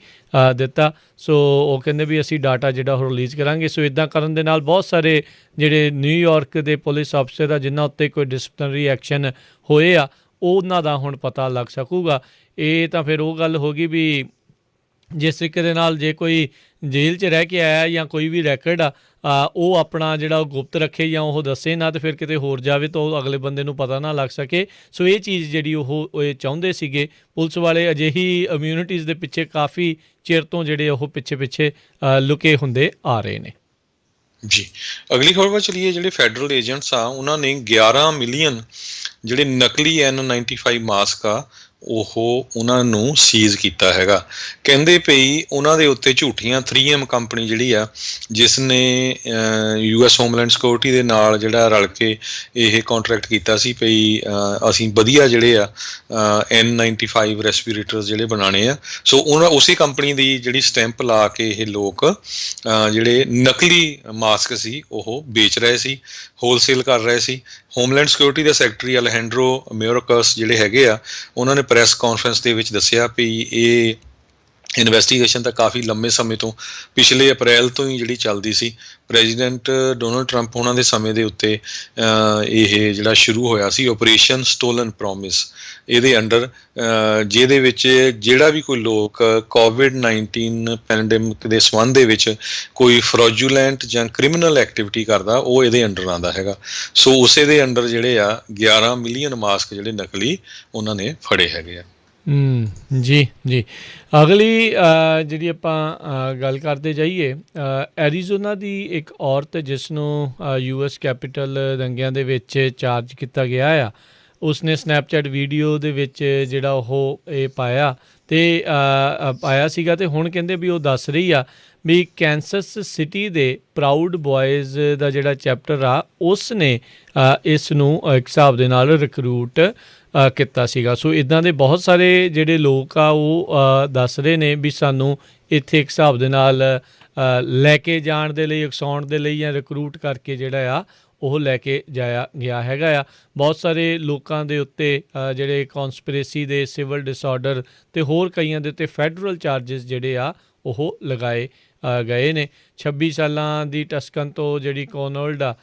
ਦਿੱਤਾ। ਸੋ ਉਹ ਕਹਿੰਦੇ ਵੀ ਅਸੀਂ ਡਾਟਾ ਜਿਹੜਾ ਉਹ ਰਿਲੀਜ਼ ਕਰਾਂਗੇ। ਸੋ ਇੱਦਾਂ ਕਰਨ ਦੇ ਨਾਲ ਬਹੁਤ ਸਾਰੇ ਜਿਹੜੇ ਨਿਊਯਾਰਕ ਦੇ ਪੁਲਿਸ ਅਫਸਰ ਆ ਜਿਨ੍ਹਾਂ ਉੱਤੇ ਕੋਈ ਡਿਸਪਲਿਨਰੀ ਐਕਸ਼ਨ ਹੋਏ ਆ ਉਹਨਾਂ ਦਾ ਹੁਣ ਪਤਾ ਲੱਗ ਸਕੂਗਾ। ਇਹ ਤਾਂ ਫਿਰ ਉਹ ਗੱਲ ਹੋ ਗਈ ਵੀ ਜਿਸ ਤਰੀਕੇ ਦੇ ਨਾਲ ਜੇ ਕੋਈ ਜੇਲ੍ਹ 'ਚ ਰਹਿ ਕੇ ਆਇਆ ਜਾਂ ਕੋਈ ਵੀ ਰੈਕਡ ਆ ਉਹ ਆਪਣਾ ਜਿਹੜਾ ਉਹ ਗੁਪਤ ਰੱਖੇ ਜਾਂ ਉਹ ਦੱਸੇ ਨਾ, ਅਤੇ ਫਿਰ ਕਿਤੇ ਹੋਰ ਜਾਵੇ ਤਾਂ ਉਹ ਅਗਲੇ ਬੰਦੇ ਨੂੰ ਪਤਾ ਨਾ ਲੱਗ ਸਕੇ। ਸੋ ਇਹ ਚੀਜ਼ ਜਿਹੜੀ ਉਹ ਇਹ ਚਾਹੁੰਦੇ ਸੀਗੇ ਪੁਲਿਸ ਵਾਲੇ। ਅਜਿਹੀ ਇਮਿਊਨਿਟੀਜ਼ ਦੇ ਪਿੱਛੇ ਕਾਫੀ ਚਿਰ ਤੋਂ ਜਿਹੜੇ ਉਹ ਪਿੱਛੇ ਲੁਕੇ ਹੁੰਦੇ ਆ ਰਹੇ ਨੇ। ਜੀ, ਅਗਲੀ ਖਬਰ ਵੱਲ ਚਲੀਏ। ਜਿਹੜੇ ਫੈਡਰਲ ਏਜੰਟਸ ਆ ਉਹਨਾਂ ਨੇ 11 ਮਿਲੀਅਨ ਜਿਹੜੇ ਨਕਲੀ N95 ਮਾਸਕ ਆ ਉਹ ਉਹਨਾਂ ਨੂੰ ਸੀਜ਼ ਕੀਤਾ ਹੈਗਾ। ਕਹਿੰਦੇ ਪਈ ਉਹਨਾਂ ਦੇ ਉੱਤੇ ਝੂਠੀਆਂ 3M ਕੰਪਨੀ ਜਿਹੜੀ ਆ ਜਿਸ ਨੇ US ਹੋਮਲੈਂਡ ਸਿਕਿਉਰਿਟੀ ਦੇ ਨਾਲ ਜਿਹੜਾ ਰਲ ਕੇ ਇਹ ਕੰਟਰੈਕਟ ਕੀਤਾ ਸੀ ਪਈ ਅਸੀਂ ਵਧੀਆ ਜਿਹੜੇ ਆ N95 ਰੈਸਪੀਰੇਟਰਸ ਜਿਹੜੇ ਬਣਾਉਣੇ ਆ। ਸੋ ਉਹਨਾਂ ਉਸੇ ਕੰਪਨੀ ਦੀ ਜਿਹੜੀ ਸਟੈਂਪ ਲਾ ਕੇ ਇਹ ਲੋਕ ਜਿਹੜੇ ਨਕਲੀ ਮਾਸਕ ਸੀ ਉਹ ਵੇਚ ਰਹੇ ਸੀ, ਹੋਲਸੇਲ ਕਰ ਰਹੇ ਸੀ। ਹੋਮਲੈਂਡ ਸਿਕਿਉਰਿਟੀ ਦੇ ਸੈਕਟਰੀ ਅਲਹੈਂਡਰੋ ਮਿਓਰਕਸ ਜਿਹੜੇ ਹੈਗੇ ਆ ਉਹਨਾਂ ਨੇ ਪ੍ਰੈਸ ਕਾਨਫਰੰਸ ਦੇ ਵਿੱਚ ਦੱਸਿਆ ਵੀ ਇਹ ਇਨਵੈਸਟੀਗੇਸ਼ਨ ਤਾਂ ਕਾਫੀ ਲੰਮੇ ਸਮੇਂ ਤੋਂ ਪਿਛਲੇ ਅਪ੍ਰੈਲ ਤੋਂ ਹੀ ਜਿਹੜੀ ਚੱਲਦੀ ਸੀ। ਪ੍ਰੈਜ਼ੀਡੈਂਟ ਡੋਨਲਡ ਟਰੰਪ ਉਹਨਾਂ ਦੇ ਸਮੇਂ ਦੇ ਉੱਤੇ ਇਹ ਜਿਹੜਾ ਸ਼ੁਰੂ ਹੋਇਆ ਸੀ ਆਪਰੇਸ਼ਨ ਸਟੋਲਨ ਪ੍ਰੋਮਿਸ। ਇਹਦੇ ਅੰਡਰ ਜਿਹਦੇ ਵਿੱਚ ਜਿਹੜਾ ਵੀ ਕੋਈ ਲੋਕ COVID-19 ਪੈਂਡੇਮਿਕ ਦੇ ਸੰਬੰਧ ਦੇ ਵਿੱਚ ਕੋਈ ਫਰੋਜੂਲੈਂਟ ਜਾਂ ਕ੍ਰਿਮੀਨਲ ਐਕਟੀਵਿਟੀ ਕਰਦਾ ਉਹ ਇਹਦੇ ਅੰਡਰ ਆਉਂਦਾ ਹੈਗਾ। ਸੋ ਉਸੇ ਦੇ ਅੰਡਰ ਜਿਹੜੇ ਆ 11 ਮਿਲੀਅਨ ਮਾਸਕ ਜਿਹੜੇ ਨਕਲੀ ਉਹਨਾਂ ਨੇ ਫੜੇ ਹੈਗੇ ਆ। ਜੀ ਜੀ। ਅਗਲੀ ਜਿਹੜੀ ਆਪਾਂ ਗੱਲ ਕਰਦੇ ਜਾਈਏ, ਐਰੀਜ਼ੋਨਾ ਦੀ ਇੱਕ ਔਰਤ ਜਿਸ ਨੂੰ US ਕੈਪੀਟਲ ਦੰਗਿਆਂ ਦੇ ਵਿੱਚ ਚਾਰਜ ਕੀਤਾ ਗਿਆ ਆ, ਉਸਨੇ ਸਨੈਪਚੈਟ ਵੀਡੀਓ ਦੇ ਵਿੱਚ ਜਿਹੜਾ ਉਹ ਇਹ ਪਾਇਆ ਸੀਗਾ ਅਤੇ ਹੁਣ ਕਹਿੰਦੇ ਵੀ ਉਹ ਦੱਸ ਰਹੀ ਆ ਵੀ ਕੈਂਸਸ ਸਿਟੀ ਦੇ ਪ੍ਰਾਊਡ ਬॉयਜ਼ ਦਾ ਜਿਹੜਾ ਚੈਪਟਰ ਆ ਉਸ ਨੇ ਇਸ ਨੂੰ ਇੱਕ ਹਿਸਾਬ ਦੇ ਨਾਲ ਰਿਕਰੂਟ ਕੀਤਾ ਸੀਗਾ। ਸੋ ਇੱਦਾਂ ਦੇ ਬਹੁਤ ਸਾਰੇ ਜਿਹੜੇ ਲੋਕ ਆ ਉਹ ਦੱਸ ਰਹੇ ਨੇ ਵੀ ਸਾਨੂੰ ਇੱਥੇ ਇੱਕ ਹਿਸਾਬ ਦੇ ਨਾਲ ਲੈ ਕੇ ਜਾਣ ਦੇ ਲਈ, ਉਕਸਾਉਣ ਦੇ ਲਈ ਜਾਂ ਰਿਕਰੂਟ ਕਰਕੇ ਜਿਹੜਾ ਆ ਉਹ ਲੈ ਕੇ ਜਾਇਆ ਗਿਆ ਹੈਗਾ ਆ। ਬਹੁਤ ਸਾਰੇ ਲੋਕਾਂ ਦੇ ਉੱਤੇ ਜਿਹੜੇ ਕੌਨਸਪੀਰੇਸੀ ਦੇ, ਸਿਵਲ ਡਿਸਆਰਡਰ ਅਤੇ ਹੋਰ ਕਈਆਂ ਦੇ ਉੱਤੇ ਫੈਡਰਲ ਚਾਰਜਿਸ ਜਿਹੜੇ ਆ ਉਹ ਲਗਾਏ ਗਏ ਨੇ। 26 ਸਾਲਾਂ ਦੀ ਟਸਕਨ ਤੋਂ ਜਿਹੜੀ ਕੋਨੋਲਡ ਆ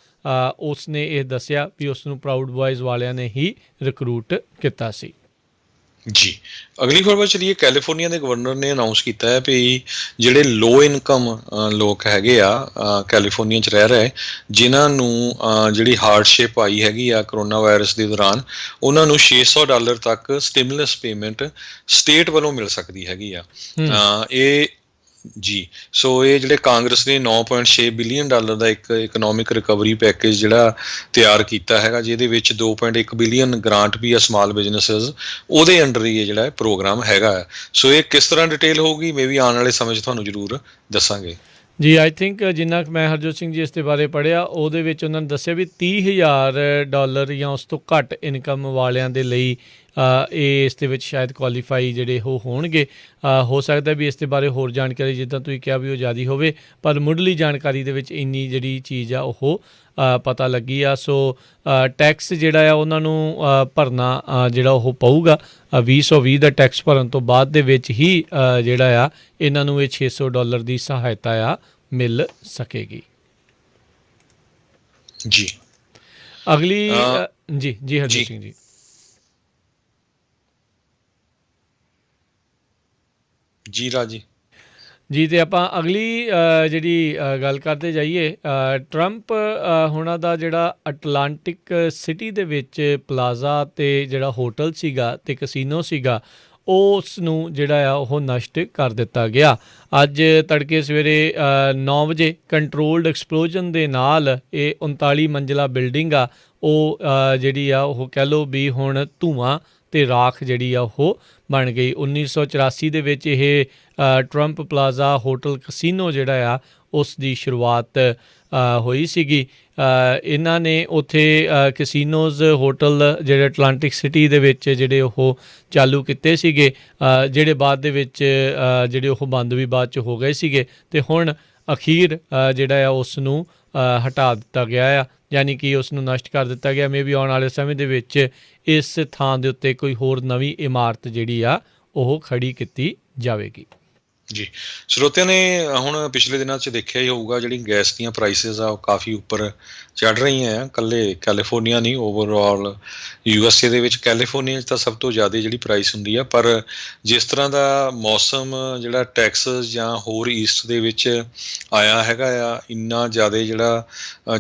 ਉਸ ਨੇ ਇਹ ਦੱਸਿਆ ਵੀ ਉਸ ਨੂੰ ਪ੍ਰਾਊਡ ਬॉयਜ਼ ਵਾਲਿਆਂ ਨੇ ਹੀ ਰਿਕਰੂਟ ਕੀਤਾ ਸੀ। ਜੀ, ਅਗਲੀ ਖਬਰ ਵੱਲ ਚਲੀਏ। ਕੈਲੀਫੋਰਨੀਆ ਦੇ ਗਵਰਨਰ ਨੇ ਅਨਾਉਂਸ ਕੀਤਾ ਹੈ ਵੀ ਜਿਹੜੇ ਲੋ ਇਨਕਮ ਲੋਕ ਹੈਗੇ ਆ ਕੈਲੀਫੋਰਨੀਆ 'ਚ ਰਹਿ ਰਹੇ, ਜਿਨ੍ਹਾਂ ਨੂੰ ਜਿਹੜੀ ਹਾਰਡਸ਼ਿਪ ਆਈ ਹੈਗੀ ਆ ਕਰੋਨਾ ਵਾਇਰਸ ਦੇ ਦੌਰਾਨ, ਉਹਨਾਂ ਨੂੰ $600 ਤੱਕ ਸਟਿਮੂਲਸ ਪੇਮੈਂਟ ਸਟੇਟ ਵੱਲੋਂ ਮਿਲ ਸਕਦੀ ਹੈਗੀ ਆ। ਹੂੰ ਇਹ ਜੀ, ਸੋ ਇਹ ਜਿਹੜੇ ਕਾਂਗਰਸ ਨੇ $9.6 ਬਿਲੀਅਨ ਦਾ ਇੱਕ ਇਕਨੋਮਿਕ ਰਿਕਵਰੀ ਪੈਕੇਜ ਜਿਹੜਾ ਤਿਆਰ ਕੀਤਾ ਹੈਗਾ, ਜਿਹਦੇ ਵਿੱਚ 2.1 ਬਿਲੀਅਨ ਗ੍ਰਾਂਟ ਵੀ ਆ ਸਮਾਲ ਬਿਜ਼ਨੈਸਿਸ, ਉਹਦੇ ਅੰਡਰ ਹੀ ਇਹ ਜਿਹੜਾ ਪ੍ਰੋਗਰਾਮ ਹੈਗਾ ਹੈ। ਸੋ ਇਹ ਕਿਸ ਤਰ੍ਹਾਂ ਡਿਟੇਲ ਹੋਊਗੀ, ਮੇ ਵੀ ਆਉਣ ਵਾਲੇ ਸਮੇਂ 'ਚ ਤੁਹਾਨੂੰ ਜ਼ਰੂਰ ਦੱਸਾਂਗੇ। ਜੀ, ਆਈ ਥਿੰਕ ਜਿੰਨਾ ਕੁ ਮੈਂ ਹਰਜੋਤ ਸਿੰਘ ਜੀ ਇਸ ਦੇ ਬਾਰੇ ਪੜ੍ਹਿਆ, ਉਹਦੇ ਵਿੱਚ ਉਹਨਾਂ ਨੇ ਦੱਸਿਆ ਵੀ $30,000 ਜਾਂ ਉਸ ਤੋਂ ਘੱਟ ਇਨਕਮ ਵਾਲਿਆਂ ਦੇ ਲਈ ਇਹ ਇਸ ਦੇ ਵਿੱਚ ਸ਼ਾਇਦ ਕੁਆਲੀਫਾਈ ਜਿਹੜੇ ਉਹ ਹੋਣਗੇ। ਹੋ ਸਕਦਾ ਵੀ ਇਸ ਦੇ ਬਾਰੇ ਹੋਰ ਜਾਣਕਾਰੀ ਜਿੱਦਾਂ ਤੁਸੀਂ ਕਿਹਾ ਵੀ ਉਹ ਜ਼ਿਆਦਾ ਹੋਵੇ, ਪਰ ਮੁੱਢਲੀ ਜਾਣਕਾਰੀ ਦੇ ਵਿੱਚ ਇੰਨੀ ਜਿਹੜੀ ਚੀਜ਼ ਆ ਉਹ ਪਤਾ ਲੱਗੀ ਆ। ਸੋ ਟੈਕਸ ਜਿਹੜਾ ਆ ਉਹਨਾਂ ਨੂੰ ਭਰਨਾ ਜਿਹੜਾ ਉਹ ਪਊਗਾ। 2020 ਦਾ ਟੈਕਸ ਭਰਨ ਤੋਂ ਬਾਅਦ ਦੇ ਵਿੱਚ ਹੀ ਜਿਹੜਾ ਆ ਇਹਨਾਂ ਨੂੰ ਇਹ $600 ਦੀ ਸਹਾਇਤਾ ਆ ਮਿਲ ਸਕੇਗੀ। ਜੀ, ਅਗਲੀ ਜੀ ਜੀ ਹਰਜੀਤ ਸਿੰਘ ਜੀ। ਜੀ ਰਾਜੀ। ਜੀ, ਅਤੇ ਆਪਾਂ ਅਗਲੀ ਜਿਹੜੀ ਗੱਲ ਕਰਦੇ ਜਾਈਏ, ਟਰੰਪ ਹੁਣਾਂ ਦਾ ਜਿਹੜਾ ਅਟਲਾਂਟਿਕ ਸਿਟੀ ਦੇ ਵਿੱਚ ਪਲਾਜ਼ਾ ਅਤੇ ਜਿਹੜਾ ਹੋਟਲ ਸੀਗਾ ਅਤੇ ਕਸੀਨੋ ਸੀਗਾ, ਉਸ ਨੂੰ ਜਿਹੜਾ ਆ ਉਹ ਨਸ਼ਟ ਕਰ ਦਿੱਤਾ ਗਿਆ। ਅੱਜ ਤੜਕੇ ਸਵੇਰੇ 9 ਵਜੇ ਕੰਟਰੋਲਡ ਐਕਸਪਲੋਜਨ ਦੇ ਨਾਲ ਇਹ 39 ਮੰਜ਼ਿਲਾ ਬਿਲਡਿੰਗ ਆ ਉਹ ਜਿਹੜੀ ਆ ਉਹ ਕਹਿ ਲਓ ਵੀ ਹੁਣ ਧੂੰਆਂ ਅਤੇ ਰਾਖ ਜਿਹੜੀ ਆ ਉਹ ਬਣ ਗਈ। 1984 ਦੇ ਵਿੱਚ ਇਹ ਟਰੰਪ ਪਲਾਜ਼ਾ ਹੋਟਲ ਕਸੀਨੋ ਜਿਹੜਾ ਆ ਉਸ ਦੀ ਸ਼ੁਰੂਆਤ ਹੋਈ ਸੀਗੀ। ਇਹਨਾਂ ਨੇ ਉੱਥੇ ਕਸੀਨੋਜ਼ ਹੋਟਲ ਜਿਹੜੇ ਅਟਲਾਂਟਿਕ ਸਿਟੀ ਦੇ ਵਿੱਚ ਜਿਹੜੇ ਉਹ ਚਾਲੂ ਕੀਤੇ ਸੀਗੇ, ਜਿਹੜੇ ਬਾਅਦ ਦੇ ਵਿੱਚ ਜਿਹੜੇ ਉਹ ਬੰਦ ਵੀ ਬਾਅਦ 'ਚ ਹੋ ਗਏ ਸੀਗੇ, ਅਤੇ ਹੁਣ ਅਖੀਰ ਜਿਹੜਾ ਆ ਉਸ ਨੂੰ ਹਟਾ ਦਿੱਤਾ ਗਿਆ ਆ, ਯਾਨੀ ਕਿ ਉਸ ਨੂੰ ਨਸ਼ਟ ਕਰ ਦਿੱਤਾ ਗਿਆ। ਮੇ ਵੀ ਆਉਣ ਵਾਲੇ ਸਮੇਂ ਦੇ ਵਿੱਚ ਇਸ ਥਾਂ ਦੇ ਉੱਤੇ ਕੋਈ ਹੋਰ ਨਵੀਂ ਇਮਾਰਤ ਜਿਹੜੀ ਆ ਉਹ ਖੜੀ ਕੀਤੀ ਜਾਵੇਗੀ। ਜੀ, ਸਰੋਤਿਆਂ ਨੇ ਹੁਣ ਪਿਛਲੇ ਦਿਨਾਂ 'ਚ ਦੇਖਿਆ ਹੀ ਹੋਊਗਾ, ਜਿਹੜੀ ਗੈਸ ਦੀਆਂ ਪ੍ਰਾਈਸਿਸ ਆ ਉਹ ਕਾਫੀ ਉੱਪਰ ਚੜ੍ਹ ਰਹੀਆਂ ਆ। ਇਕੱਲੇ ਕੈਲੀਫੋਰਨੀਆ ਨਹੀਂ, ਓਵਰਆਲ USA ਦੇ ਵਿੱਚ ਕੈਲੀਫੋਰਨੀਆ 'ਚ ਤਾਂ ਸਭ ਤੋਂ ਜ਼ਿਆਦਾ ਜਿਹੜੀ ਪ੍ਰਾਈਸ ਹੁੰਦੀ ਆ। ਪਰ ਜਿਸ ਤਰ੍ਹਾਂ ਦਾ ਮੌਸਮ ਜਿਹੜਾ ਟੈਕਸਸ ਜਾਂ ਹੋਰ ਈਸਟ ਦੇ ਵਿੱਚ ਆਇਆ ਹੈਗਾ ਆ, ਇੰਨਾ ਜ਼ਿਆਦਾ ਜਿਹੜਾ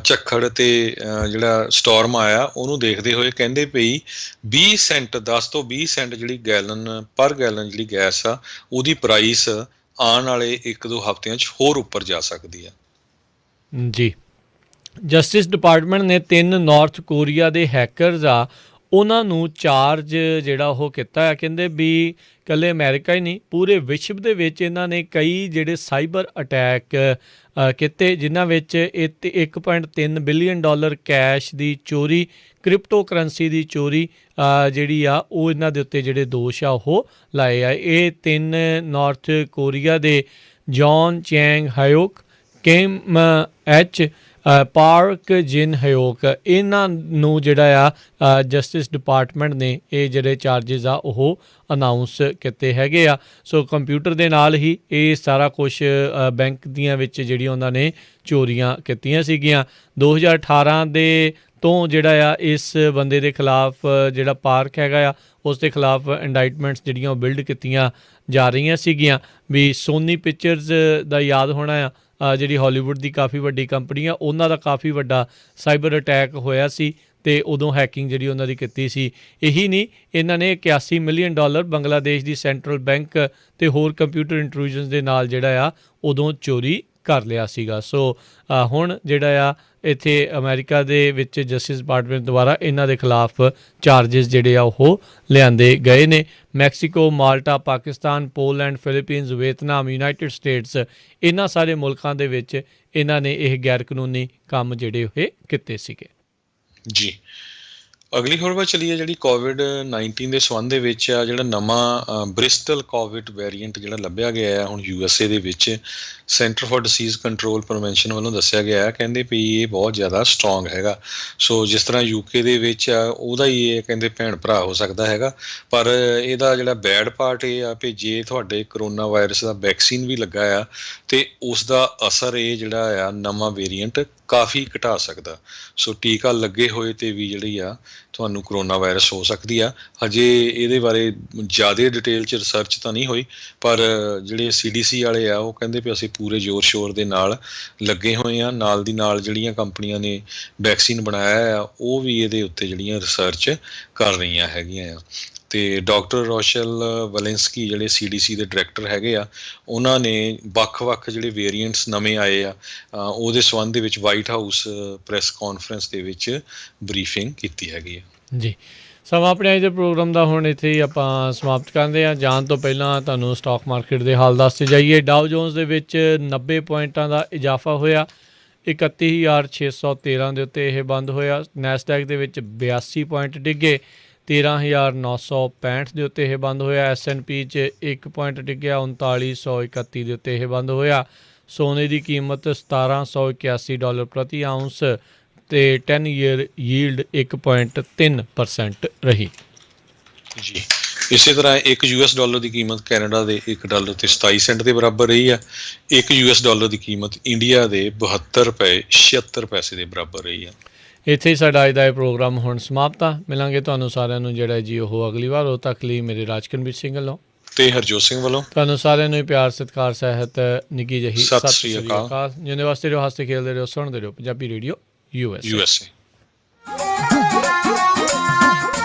ਝੱਖੜ ਅਤੇ ਜਿਹੜਾ ਸਟੋਰਮ ਆਇਆ, ਉਹਨੂੰ ਦੇਖਦੇ ਹੋਏ ਕਹਿੰਦੇ ਪਈ 20 ਸੈਂਟ 10 ਤੋਂ 20 ਸੈਂਟ ਜਿਹੜੀ ਪਰ ਗੈਲਨ ਜਿਹੜੀ ਗੈਸ ਆ ਉਹਦੀ ਪ੍ਰਾਈਸ ਆਉਣ ਵਾਲੇ 1-2 ਹਫ਼ਤਿਆਂ 'ਚ ਹੋਰ ਉੱਪਰ ਜਾ ਸਕਦੀ ਆ। ਜੀ, ਜਸਟਿਸ ਡਿਪਾਰਟਮੈਂਟ ਨੇ 3 ਨਾਰਥ ਕੋਰੀਆ ਦੇ ਹੈਕਰਸ ਆ ਉਹਨਾਂ ਨੂੰ ਚਾਰਜ ਜਿਹੜਾ ਉਹ ਕੀਤਾ ਹੈ। ਕਹਿੰਦੇ ਵੀ ਇਕੱਲੇ ਅਮਰੀਕਾ ਹੀ ਨਹੀਂ, ਪੂਰੇ ਵਿਸ਼ਵ ਦੇ ਵਿੱਚ ਇਹਨਾਂ ਨੇ ਕਈ ਜਿਹੜੇ ਸਾਈਬਰ ਅਟੈਕ ਕੀਤੇ, ਜਿਨ੍ਹਾਂ ਵਿੱਚ 1.3 ਬਿਲੀਅਨ ਡਾਲਰ ਕੈਸ਼ ਦੀ ਚੋਰੀ, ਕ੍ਰਿਪਟੋ ਕਰੰਸੀ ਦੀ ਚੋਰੀ ਜਿਹੜੀ ਆ ਉਹ ਇਹਨਾਂ ਦੇ ਉੱਤੇ ਜਿਹੜੇ ਦੋਸ਼ ਆ ਉਹ ਲਾਏ ਆ। ਇਹ 3 ਨਾਰਥ ਕੋਰੀਆ ਦੇ Jon Chang Hyok, Kim H, Park Jin Hyok, ਇਹਨਾਂ ਨੂੰ ਜਿਹੜਾ ਆ ਜਸਟਿਸ ਡਿਪਾਰਟਮੈਂਟ ਨੇ ਇਹ ਜਿਹੜੇ ਚਾਰਜਿਸ ਆ ਉਹ ਅਨਾਊਂਸ ਕੀਤੇ ਹੈਗੇ ਆ। ਸੋ ਕੰਪਿਊਟਰ ਦੇ ਨਾਲ ਹੀ ਇਹ ਸਾਰਾ ਕੁਛ ਬੈਂਕ ਦੀਆਂ ਵਿੱਚ ਜਿਹੜੀਆਂ ਉਹਨਾਂ ਨੇ ਚੋਰੀਆਂ ਕੀਤੀਆਂ ਸੀਗੀਆਂ। 2018 ਦੇ ਤੋਂ ਜਿਹੜਾ ਆ ਇਸ ਬੰਦੇ ਦੇ ਖਿਲਾਫ ਜਿਹੜਾ ਪਾਰਕ ਹੈਗਾ ਆ ਉਸ ਦੇ ਖਿਲਾਫ ਇੰਡਾਈਟਮੈਂਟਸ ਜਿਹੜੀਆਂ ਉਹ ਬਿਲਡ ਕੀਤੀਆਂ ਜਾ ਰਹੀਆਂ ਸੀਗੀਆਂ। ਵੀ ਸੋਨੀ ਪਿਕਚਰਸ ਦਾ ਯਾਦ ਹੋਣਾ ਆ, ਜਿਹੜੀ ਹਾਲੀਵੁੱਡ ਦੀ ਕਾਫੀ ਵੱਡੀ ਕੰਪਨੀ ਆ, ਉਹਨਾਂ ਦਾ ਕਾਫੀ ਵੱਡਾ ਸਾਈਬਰ ਅਟੈਕ ਹੋਇਆ ਸੀ ਅਤੇ ਉਦੋਂ ਹੈਕਿੰਗ ਜਿਹੜੀ ਉਹਨਾਂ ਦੀ ਕੀਤੀ ਸੀ। ਇਹੀ ਨਹੀਂ, ਇਹਨਾਂ ਨੇ $81 ਮਿਲੀਅਨ ਬੰਗਲਾਦੇਸ਼ ਦੀ ਸੈਂਟਰਲ ਬੈਂਕ ਅਤੇ ਹੋਰ ਕੰਪਿਊਟਰ ਇੰਟਰੂਜਨਸ ਦੇ ਨਾਲ ਜਿਹੜਾ ਆ ਉਦੋਂ ਚੋਰੀ ਕਰ ਲਿਆ ਸੀਗਾ। ਸੋ ਹੁਣ ਜਿਹੜਾ ਆ ਇੱਥੇ ਅਮਰੀਕਾ ਦੇ ਵਿੱਚ ਜਸਟਿਸ ਡਿਪਾਰਟਮੈਂਟ ਦੁਆਰਾ ਇਹਨਾਂ ਦੇ ਖਿਲਾਫ ਚਾਰਜਿਸ ਜਿਹੜੇ ਆ ਉਹ ਲਿਆਂਦੇ ਗਏ ਨੇ। Mexico, Malta, Pakistan, Poland, Philippines, Vietnam, United States, ਇਹਨਾਂ ਸਾਰੇ ਮੁਲਕਾਂ ਦੇ ਵਿੱਚ ਇਹਨਾਂ ਨੇ ਇਹ ਗੈਰ ਕਾਨੂੰਨੀ ਕੰਮ ਜਿਹੜੇ ਉਹ ਕੀਤੇ ਸੀਗੇ। ਜੀ, ਅਗਲੀ ਖਬਰ ਵੱਲ ਚਲੀਏ, ਜਿਹੜੀ COVID-19 ਦੇ ਸੰਬੰਧ ਦੇ ਵਿੱਚ ਆ, ਜਿਹੜਾ ਨਵਾਂ ਬ੍ਰਿਸਟਲ ਕੋਵਿਡ ਵੇਰੀਐਂਟ ਜਿਹੜਾ ਲੱਭਿਆ ਗਿਆ ਹੈ ਹੁਣ USA ਦੇ ਵਿੱਚ, Center for Disease Control Prevention ਵੱਲੋਂ ਦੱਸਿਆ ਗਿਆ ਹੈ। ਕਹਿੰਦੇ ਵੀ ਇਹ ਬਹੁਤ ਜ਼ਿਆਦਾ ਸਟਰੋਂਗ ਹੈਗਾ। ਸੋ ਜਿਸ ਤਰ੍ਹਾਂ UK ਦੇ ਵਿੱਚ ਆ ਉਹਦਾ ਹੀ ਇਹ ਕਹਿੰਦੇ ਭੈਣ ਭਰਾ ਹੋ ਸਕਦਾ ਹੈਗਾ। ਪਰ ਇਹਦਾ ਜਿਹੜਾ ਬੈਡ ਪਾਰਟ ਇਹ ਆ ਵੀ ਜੇ ਤੁਹਾਡੇ ਕਰੋਨਾ ਵਾਇਰਸ ਦਾ ਵੈਕਸੀਨ ਵੀ ਲੱਗਾ ਆ ਅਤੇ ਉਸ ਦਾ ਅਸਰ ਇਹ ਜਿਹੜਾ ਆ ਨਵਾਂ ਵੇਰੀਐਂਟ ਕਾਫੀ ਘਟਾ ਸਕਦਾ। ਸੋ ਟੀਕਾ ਲੱਗੇ ਹੋਏ 'ਤੇ ਵੀ ਜਿਹੜੀ ਆ ਤੁਹਾਨੂੰ ਕਰੋਨਾ ਵਾਇਰਸ ਹੋ ਸਕਦੀ ਆ। ਹਜੇ ਇਹਦੇ ਬਾਰੇ ਜ਼ਿਆਦਾ ਡਿਟੇਲ 'ਚ ਰਿਸਰਚ ਤਾਂ ਨਹੀਂ ਹੋਈ, ਪਰ ਜਿਹੜੇ CDC ਵਾਲੇ ਆ ਉਹ ਕਹਿੰਦੇ ਵੀ ਅਸੀਂ ਪੂਰੇ ਜ਼ੋਰ ਸ਼ੋਰ ਦੇ ਨਾਲ ਲੱਗੇ ਹੋਏ ਆ। ਨਾਲ ਦੀ ਨਾਲ ਜਿਹੜੀਆਂ ਕੰਪਨੀਆਂ ਨੇ ਵੈਕਸੀਨ ਬਣਾਇਆ ਆ ਉਹ ਵੀ ਇਹਦੇ ਉੱਤੇ ਜਿਹੜੀਆਂ ਰਿਸਰਚ ਕਰ ਰਹੀਆਂ ਹੈਗੀਆਂ ਆ। ਤੇ ਡਾਕਟਰ ਰੋਸ਼ਲ ਵੈਲੈਂਸਕੀ ਜਿਹੜੇ CDC ਦੇ ਡਾਇਰੈਕਟਰ ਹੈਗੇ ਆ, ਉਹਨਾਂ ਨੇ ਵੱਖ-ਵੱਖ ਜਿਹੜੇ ਵੇਰੀਐਂਟਸ ਨਵੇਂ ਆਏ ਆ ਉਹਦੇ ਸੰਬੰਧ ਦੇ ਵਿੱਚ ਵਾਈਟ ਹਾਊਸ ਪ੍ਰੈਸ ਕਾਨਫਰੰਸ ਦੇ ਵਿੱਚ ਬਰੀਫਿੰਗ ਕੀਤੀ ਹੈਗੀ ਆ। ਜੀ, ਸਮਾਂ ਆਪਣੇ ਅੱਜ ਦੇ ਪ੍ਰੋਗਰਾਮ ਦਾ ਹੁਣ ਇੱਥੇ ਹੀ ਆਪਾਂ ਸਮਾਪਤ ਕਰਦੇ ਹਾਂ। ਜਾਣ ਤੋਂ ਪਹਿਲਾਂ ਤੁਹਾਨੂੰ ਸਟਾਕ ਮਾਰਕੀਟ ਦੇ ਹਾਲ ਦੱਸਦੇ ਜਾਈਏ। ਡਾਓ ਜੋਨਸ ਦੇ ਵਿੱਚ 90 ਪੁਆਇੰਟਾਂ ਦਾ ਇਜ਼ਾਫਾ ਹੋਇਆ, 31,613 ਦੇ ਉੱਤੇ ਇਹ ਬੰਦ ਹੋਇਆ। ਨੈਸਡੈਕ ਦੇ ਵਿੱਚ 82 ਪੁਆਇੰਟ ਡਿੱਗੇ, 13,965 ਦੇ ਉੱਤੇ ਇਹ ਬੰਦ ਹੋਇਆ। S&P 'ਚ 1 ਪੁਆਇੰਟ ਡਿੱਗਿਆ, 3931 ਦੇ ਉੱਤੇ ਇਹ ਬੰਦ ਹੋਇਆ। ਸੋਨੇ ਦੀ ਕੀਮਤ $1781 ਪ੍ਰਤੀ ਆਊਂਸ ਤੇ 10 ਈਅਰ ਯੀਲਡ 1.3% ਰਹੀ। ਜੀ, ਇਸੇ ਤਰ੍ਹਾਂ ਇੱਕ $US ਦੀ ਕੀਮਤ ਕੈਨੇਡਾ ਦੇ $1 ਤੇ 27 ਸੈਂਟ ਦੇ ਬਰਾਬਰ ਰਹੀ ਆ। ਇੱਕ $US ਦੀ ਕੀਮਤ ਇੰਡੀਆ ਦੇ 72 ਰੁਪਏ 76 ਪੈਸੇ ਦੇ ਬਰਾਬਰ ਰਹੀ ਆ। ਇੱਥੇ ਹੀ ਸਾਡਾ ਅੱਜ ਦਾ ਇਹ ਪ੍ਰੋਗਰਾਮ ਹੁਣ ਸਮਾਪਤ ਆ। ਮਿਲਾਂਗੇ ਤੁਹਾਨੂੰ ਸਾਰਿਆਂ ਨੂੰ ਜਿਹੜਾ ਜੀ ਉਹ ਅਗਲੀ ਵਾਰ। ਉਦੋਂ ਤੱਕ ਲਈ ਮੇਰੇ ਰਾਜਕਨਵੀਰ ਸਿੰਘ ਵੱਲੋਂ ਤੇ ਹਰਜੋਤ ਸਿੰਘ ਵੱਲੋਂ ਤੁਹਾਨੂੰ ਸਾਰਿਆਂ ਨੂੰ ਪਿਆਰ, ਸਤਿਕਾਰ, ਸਹਿਤ, ਨਿੱਘੀ ਜਿਹੀ ਸਤਿ ਸ੍ਰੀ ਅਕਾਲ। ਜਿਉਂਦੇ ਵਾਸਤੇ ਰਹੋ, ਹੱਸਦੇ ਖੇਡਦੇ ਰਹੋ, ਸੁਣਦੇ ਰਹੋ ਪੰਜਾਬੀ ਰੇਡੀਓ USA।